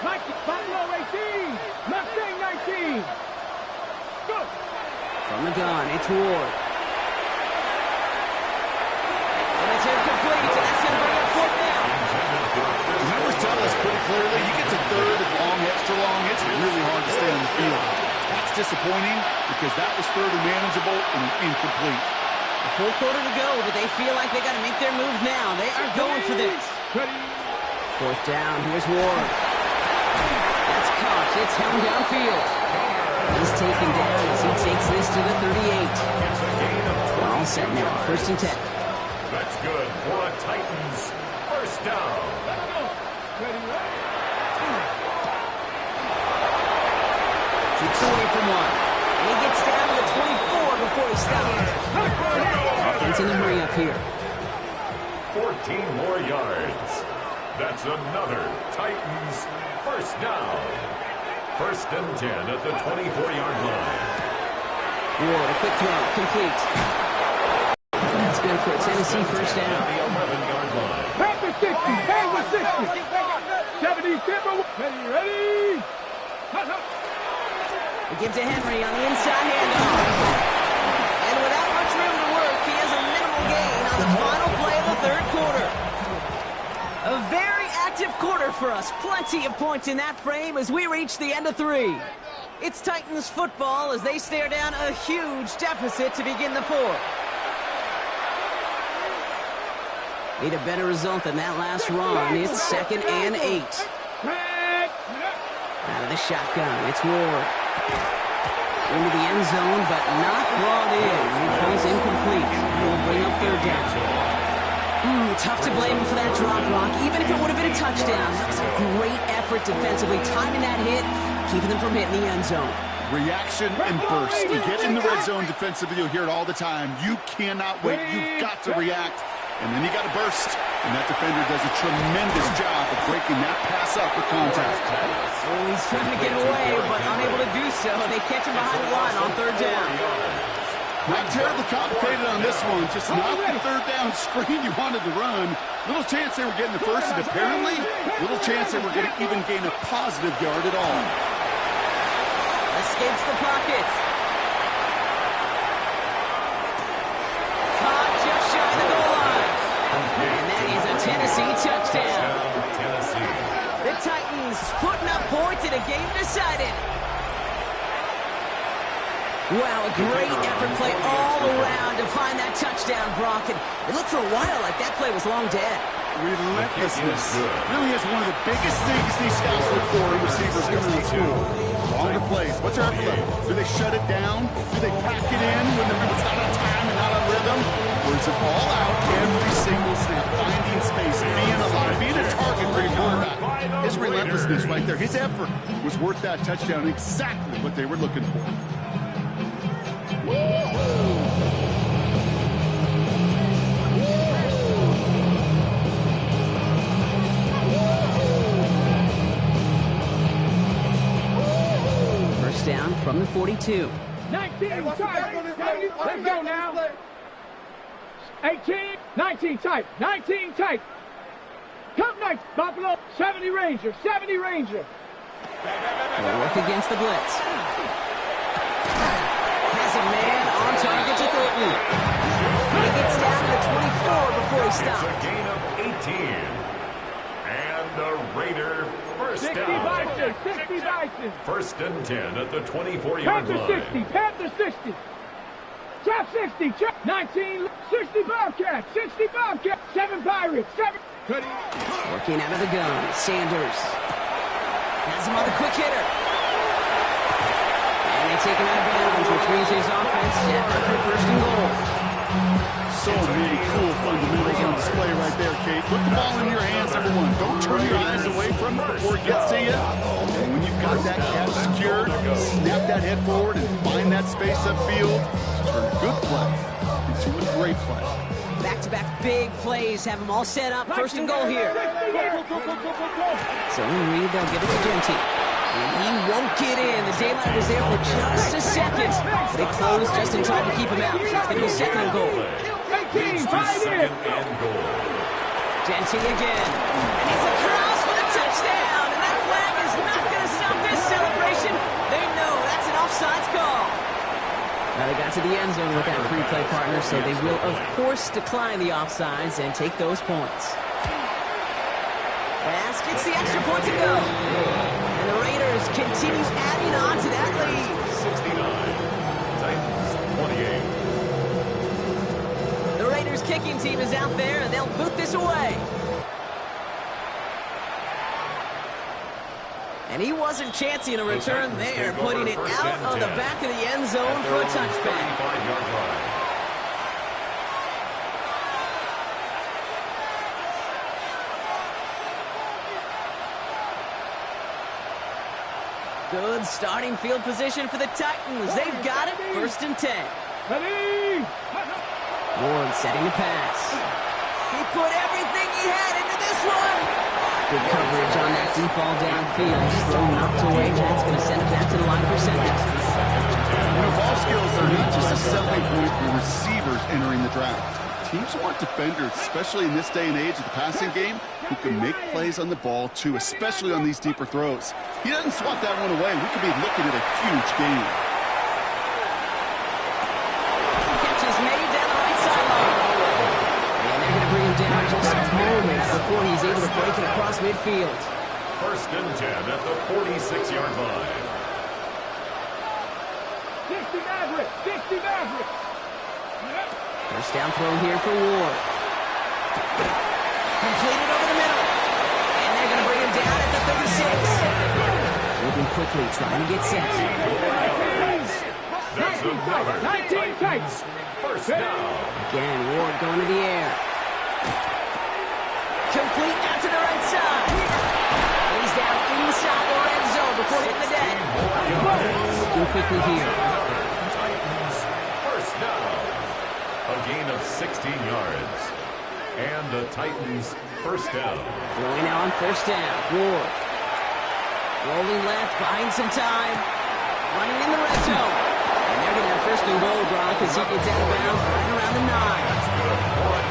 Mikey, Buffalo 18. Mustang 19. Go. From the gun, it's Ward. And it's incomplete. That's going to bring up 4th down. The numbers tell us pretty clearly, you get to 3rd and long, extra long, it's really hard to stay on the field. That's disappointing because that was 3rd and manageable and incomplete. A full quarter to go, but they feel like they got to make their move now. They are going for this. 4th down, here's Ward. That's caught. It's held downfield. He's taken down as he takes this to the 38. All set now. 1st and 10. That's good for a Titans 1st down. 6 away from 1. And he gets down to the 24 before he stops. Offense in the hurry up here. 14 more yards. That's another Titans 1st down. 1st and 10 at the 24-yard line. Ward, a quick throw, complete. That's good for a Tennessee 1st down. The 11-yard line. Panther 60. Panther 60. 70 Timber. Ready. They give to Henry on the inside handoff. And without much room to work, he has a minimal gain on the final play of the 3rd quarter. A very active quarter for us. Plenty of points in that frame as we reach the end of 3. It's Titans football as they stare down a huge deficit to begin the 4th. Need a better result than that last run. It's 2nd and 8. Out of the shotgun, it's Ward. Into the end zone, but not brought in. He falls incomplete. We'll bring up 3rd down. Tough to blame him for that drop, Rock. Even if it would have been a touchdown, that was a great effort defensively, timing that hit, keeping them from hitting the end zone. Reaction and burst. You get in the red zone defensively, you'll hear it all the time. You cannot wait. You've got to react. And then you got to burst. And that defender does a tremendous job of breaking that pass up with contact. Oh, he's trying to get away, but unable to do so. They catch him behind the line on 3rd down. Not terribly complicated on this one. Just not the 3rd down screen you wanted to run. Little chance they were getting the 1st, and apparently little chance they were going to even gain a positive yard at all. Escapes the pocket. Caught just shy of the goal line. And that is a Tennessee touchdown. Tennessee. The Titans putting up points in a game decided. Wow, a great effort play all around to find that touchdown, Brock. And it looked for a while like that play was long dead. Relentlessness really is one of the biggest things these scouts look for in receivers coming to school. Longer plays. What's their effort level? Do they shut it down? Do they pack it in when it's not on time and not on rhythm? Or is it all out every single snap, finding space, being alive, being a target for your quarterback? His relentlessness right there, his effort was worth that touchdown, exactly what they were looking for. First down from the 42. 19 tight. Let's go now. 18, 19 tight, 19 tight. Come next, Buffalo. 70 Ranger, 70 Ranger. They'll work against the blitz. Has a man on target to Thornton. He gets down to the 24 before he It's stops. a gain of 18. And the Raider first 60 down. Bison, 60 Bison. First and 10 at the 24-yard Panther line. 60, Panther 60. Trap 60, trap 19, 60 Bobcats, 60 Bobcats, 7 Pirates, 7. Working out of the gun, Sanders. Has him on the quick hitter. And they take him out of bounds, which means his offense set up for first and goal. So many cool fundamentals on display right there, Kate. Put the ball in your hands, number one. Don't turn your eyes away from it before it gets to you. And when you've got that catch secured, snap that head forward and find that space upfield. Turn a good play into a great play. Back-to-back big plays have them all set up. First and goal here. So in Reed, they'll give it to Genty. And he won't get in. The daylight was there for just a second. They closed just in time to keep him out. So it's going to be second and goal. 18, tight Second end. and goal. Genty again. And he's across for the touchdown. And that flag is not going to stop this celebration. They know that's an offsides call. Now they got to the end zone with that free play partner, so they will, of course, decline the offsides and take those points. Pass gets the extra point to go. And the Raiders continue adding on to that lead. 69. Titans 28. The Raiders kicking team is out there, and they'll boot this away. And he wasn't chancing a return there, putting it out of the back of the end zone for a touchback. 25-yard line. Good starting field position for the Titans. They've got it. First and 10. Ready? Ward setting the pass. He put everything he had into this one. Good coverage on that deep ball downfield. Throw knocked away. That's going to send it back to the line for second. You know, ball skills are not just a selling point for receivers entering the draft. Teams want defenders, especially in this day and age of the passing game, who can make plays on the ball, too, especially on these deeper throws. He doesn't swat that one away. We could be looking at a huge game. Catch is made down the right sideline. And they're going to bring him down just moments before he's able to break it across midfield. First and 10 at the 46-yard line. 60 Maverick, 60 Maverick. First down throw here for Ward. Completed over the middle. And they're going to bring him down at the 36. Moving quickly, trying to get set. That's another 19 tight. first down. Again, Ward going to the air. Complete out to the right side. He's down inside the red zone before hitting the deck. Looking quickly here. Titans first down. A gain of 16 yards. And the Titans first down. Throwing now on first down. Ward. Rolling left, buying some time. Running in the red zone. And they're going to have first and goal, Brock, as he gets out of bounds right around the 9.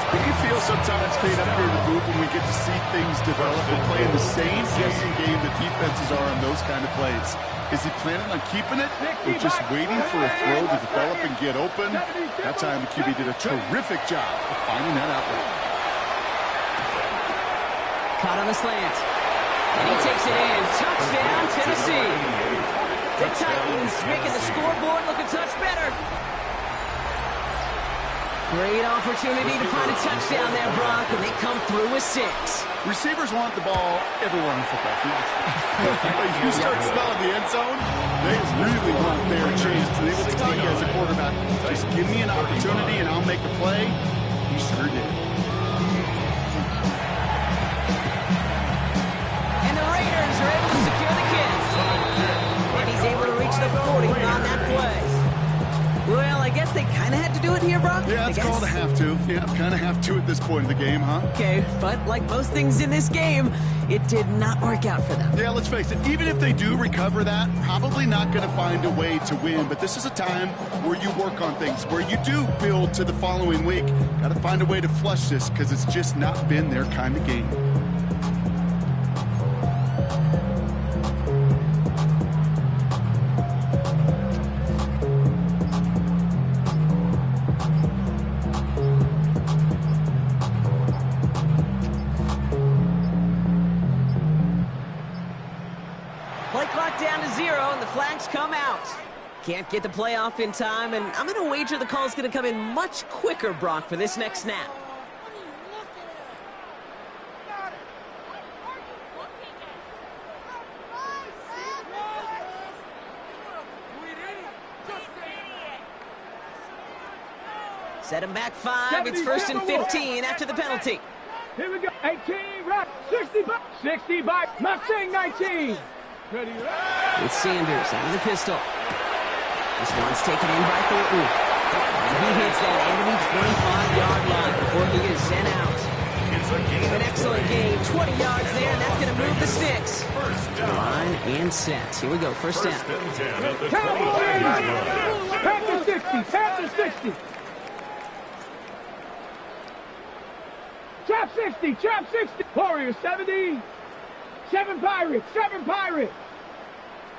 Do you feel sometimes, Kate, up here in the booth when we get to see things develop and playing the same guessing game that defenses are on those kind of plays? Is he planning on keeping it or just waiting for a throw to develop and get open? That time the QB did a terrific job of finding that outlet. Caught on the slant. And he takes it in. Touchdown, Tennessee. The Titans making the scoreboard look a touch better. Great opportunity to find a touchdown there, Brock, and they come through with 6. Receivers want the ball everywhere on the football field. When you start smelling the end zone, they really want their chance. They will tell you as a quarterback, just give me an opportunity and I'll make a play. He sure did. And the Raiders are able to secure the kick. And he's able to reach the 40 on that play. Well, I guess they kind of had to do it here, Brock. Yeah, it's called a have to. Yeah, kind of have to at this point in the game, huh? Okay, but like most things in this game, it did not work out for them. Yeah, let's face it. Even if they do recover that, probably not going to find a way to win. But this is a time where you work on things, where you do build to the following week. Got to find a way to flush this because it's just not been their kind of game. Play clock down to 0, and the flags come out. Can't get the play off in time, and I'm going to wager the call's going to come in much quicker, Brock, for this next snap. Set him back 5. It's 1st and 15 after the penalty. Here we go. 18, right. 60 back. 60 back. Mustang 19. Ready, right. With Sanders out of the pistol. This one's taken in by Thornton. And he hits that enemy 25-yard line before he is sent out. An excellent game. 20 yards there, and that's going to move the sticks. Line and set. Here we go. First down. Cowboys! Panther 60. Panther 60. Trap 60. Trap 60. Warriors 70. 7 Pirates. 7 Pirates.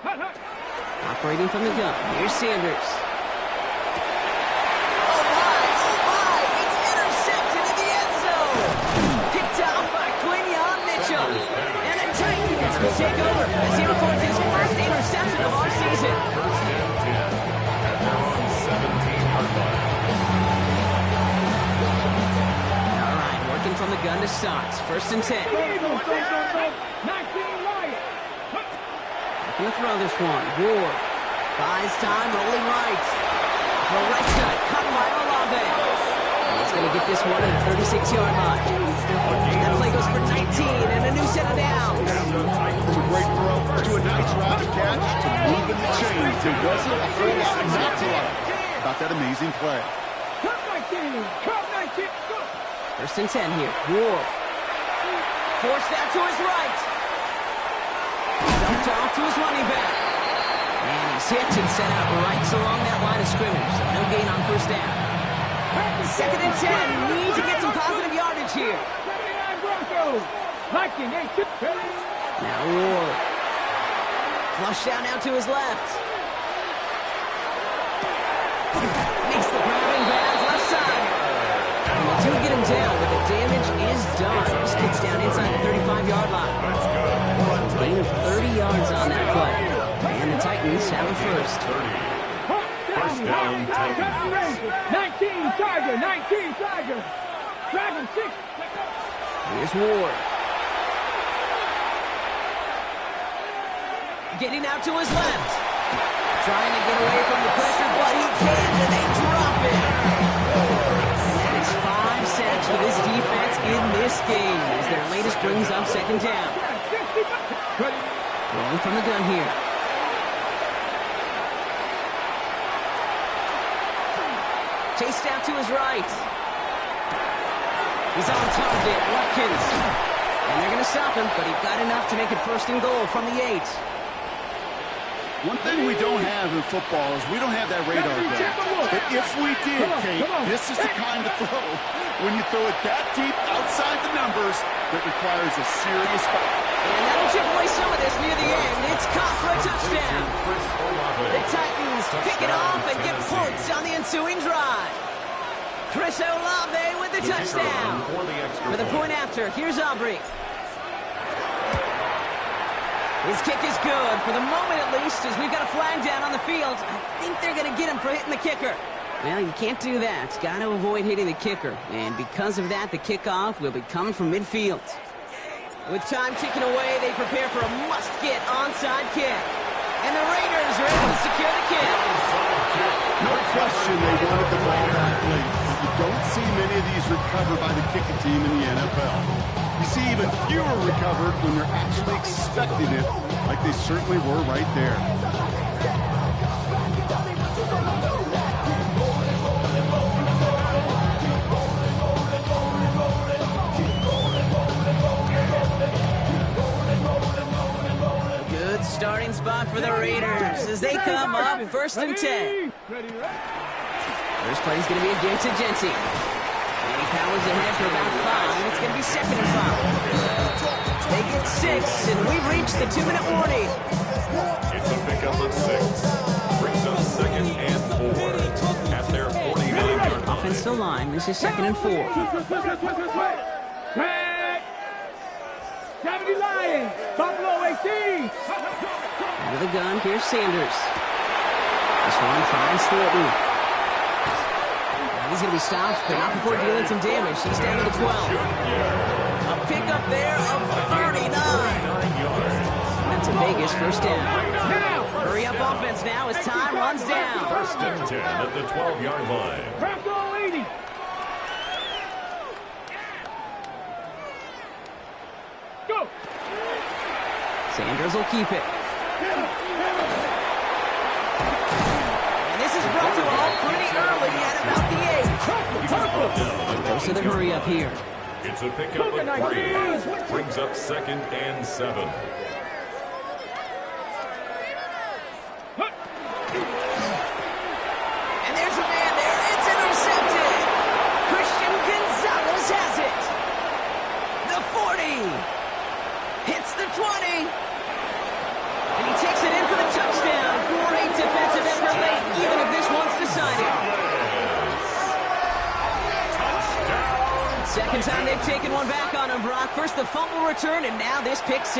Hut, hut. Operating from the gun. Here's Sanders. Oh, my. It's intercepted in the end zone. Picked off by Quinion Mitchell. And the Titans will take over as he records his first interception of our season. First and 10. They're on 17-yard line. All right, working from the gun to start. 1st and 10. 19 Lions. Gonna throw this one. Ward buys time, rolling right. The right side, cut by Olave. And he's gonna get this one at the 36-yard line. That play goes for 19 and a new set of downs. From a great throw to a nice route catch to moving the chains. There wasn't a whole lot not to like about that amazing play. Cut 19. Cut 19. Go. 1st and 10 here. Ward forced out to his right. Dumped off to his running back. And he's hit and set out right along that line of scrimmage. So no gain on 1st down. 2nd and 10. Need to get some positive yardage here. 79 Broncos. Viking 8. Now Ward. Flush down now to his left. Makes the grabbing bounds left side. And they do get him down, but the damage is done. This kid's down inside the 35-yard line. Gain of 30 yards on that play. And the Titans have a first. 1st down, Titans. 19 Tiger. 19 Tiger. Dragon 6. Here's Ward. Getting out to his left. Trying to get away from the pressure, but he can't, and they drop it. And it's 5 sacks for this defense in this game as their latest brings up 2nd down. Rolling from the gun here. Chased out to his right. He's on target, Watkins. And they're going to stop him, but he got enough to make it 1st and goal from the 8. One thing we don't have in football is we don't have that radar gun. But if we did, Kate, this is the kind of throw, when you throw it that deep outside the numbers, that requires a serious foul. And that'll chip away some of this near the end. It's caught for a touchdown. Chris Olave with the touchdown. For the point after, here's Aubrey. His kick is good, for the moment at least, as we've got a flag down on the field. I think they're going to get him for hitting the kicker. Well, you can't do that. Got to avoid hitting the kicker. And because of that, the kickoff will be coming from midfield. With time ticking away, they prepare for a must-get onside kick. And the Raiders are able to secure the kick. No question they wanted the ball back late, but you don't see many of these recovered by the kicking team in the NFL. You see even fewer recovered when they're actually expecting it, like they certainly were right there. Good starting spot for the Raiders as they come up 1st and 10. First play is going to be a give to Genty. And he powers ahead for about 5. It's going to be 2nd and 5. They get 6, and we've reached the 2-minute warning. It's a pickup of 6. Brings us 2nd and 4 at their 49-yard line. Offensive line. This is 2nd and 4. Tag. 70 Lions. Buffalo 18. Out of the gun, here's Sanders. This one finds Thornton. He's going to be stopped, but not before dealing some damage. He's down to the 12. A pickup there of 39. That's a Vegas first down. Hurry up offense now as time runs down. 1st and 10 at the 12-yard line. Bronco 80. Go. Sanders will keep it. And this is brought to all pretty early at about the 8. Goes to the hurry up here. It's a pickup of 3. Brings up 2nd and 7. And there's a man there. It's intercepted. Christian Gonzalez has it. The 40. Hits the 20. And he takes it in for the touchdown. Great defensive effort late, even if this one's decided. Second time they've taken one back on him, Brock. First the fumble return, and now this pick 6.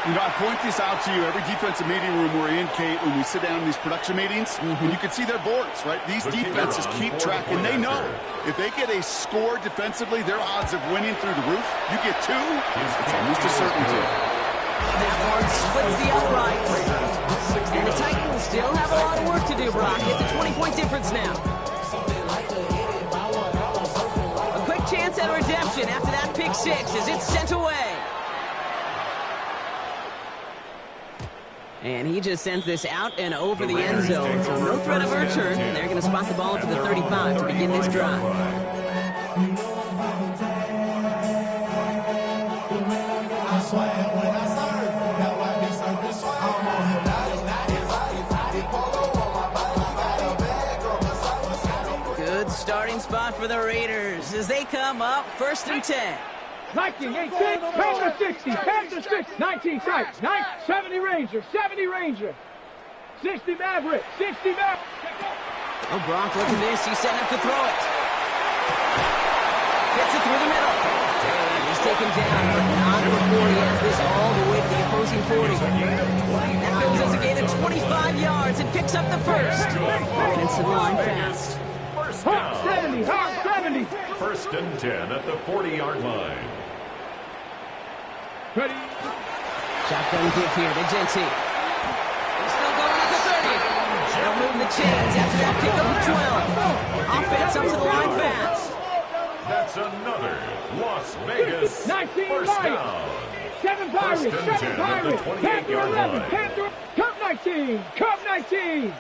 You know, I point this out to you every defensive meeting room we're in, Kate, when we sit down in these production meetings, and you can see their boards, right? These defenses keep track, and they know if they get a score defensively, their odds of winning through the roof. You get 2, it's almost a certainty. That one splits the uprights. And the Titans still have a lot of work to do, Brock. It's a 20-point difference now. A quick chance at redemption after that pick 6 as it's sent away. And he just sends this out and over the end zone. So no threat of a return. They're going to spot the ball up to the 35 to begin this drive. Good starting spot for the Raiders as they come up 1st and 10. 19, 18, Panther 60, Panther 6, 19 Titans, 70 Rangers, 70 Rangers, 60 Maverick, 60 Maverick. Oh, Brock, look at this. He's setting up to throw it. Gets it through the middle. He's taken down, but not before he has this all the way to the opposing 40. That goes as a gain of 25 yards and picks up the first. Offensive line fast. Hawk 70, Hawk 70. 1st and 10 at the 40-yard line. Ready? Shotgun kick here to Genty. He's still going at the 30. They'll move the chains after that pick up of 12. Offense up to the line fast. That's another Las Vegas 19 first Lions. down. 7 Pirates, 1st and 7 10 at Pirates, the Panther 28-yard 11, line. Panther, Cup 19, Cup 19.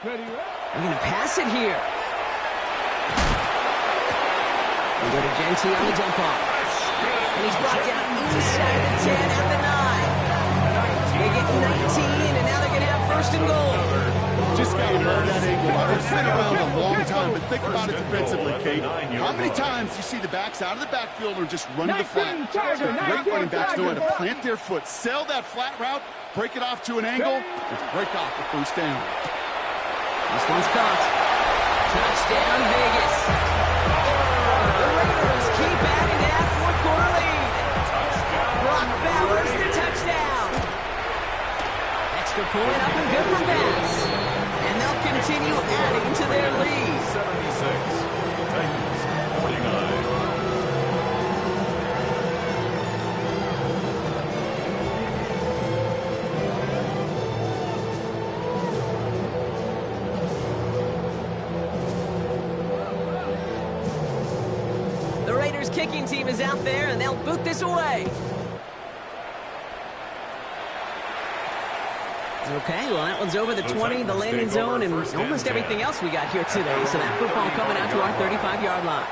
Ready? They're going to pass it here. They go to Genty on the dump off. And he's brought down inside the 10 at the 9. They get 19, and now they're going to have 1st and goal. Just got to love that angle. It's been around a long time, but think about it defensively, Kate. How many times do you see the backs out of the backfield or just running the flat? Great running backs know how to plant their foot, sell that flat route, break it off to an angle, and break off the 1st down. This one's caught. Touchdown, Vegas. Extra point up and good for Bass. And they'll continue adding to their lead. 76. Titans 49. The Raiders kicking team is out there, and they'll boot this away. Okay, well, that one's over the 20, the landing zone, and almost everything else we got here today. So that football coming out to our 35-yard line.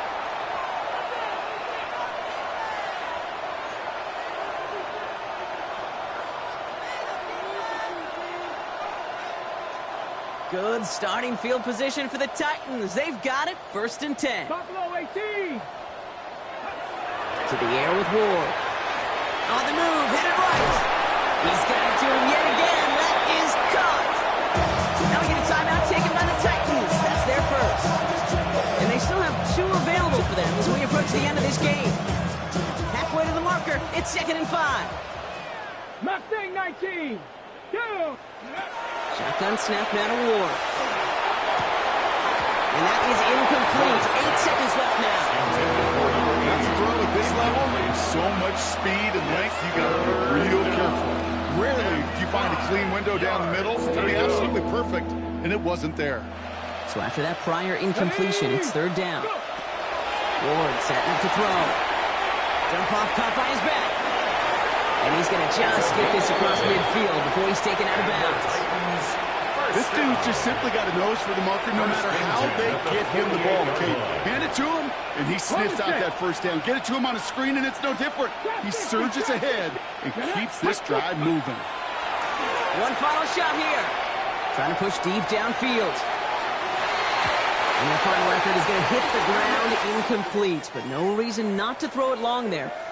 Good starting field position for the Titans. They've got it, 1st and 10. Buffalo 18. To the air with Ward. On the move, hit it right. He's got it to him yet again. That is caught. Now we get a timeout taken by the Titans. That's their first. And they still have 2 available for them as we approach the end of this game. Halfway to the marker, it's 2nd and 5. Mustang 19. Go. Shotgun snap now to Ward. And that is incomplete. 8 seconds left now. That's a throw at this level. So much speed and length, you got to be real careful. Rarely do you find a clean window down the middle. It's going to be absolutely perfect, and it wasn't there. So after that prior incompletion, it's 3rd down. Ward setting up to throw. Jump off caught by his back. And he's going to just get this across midfield before he's taken out of bounds. This dude just simply got a nose for the marker no matter how they get him the ball. Okay, hand it to him, and he sniffs out that 1st down. Get it to him on a screen, and it's no different. He surges ahead and keeps this drive moving. One final shot here. Trying to push deep downfield. And the final effort is going to hit the ground incomplete, but no reason not to throw it long there.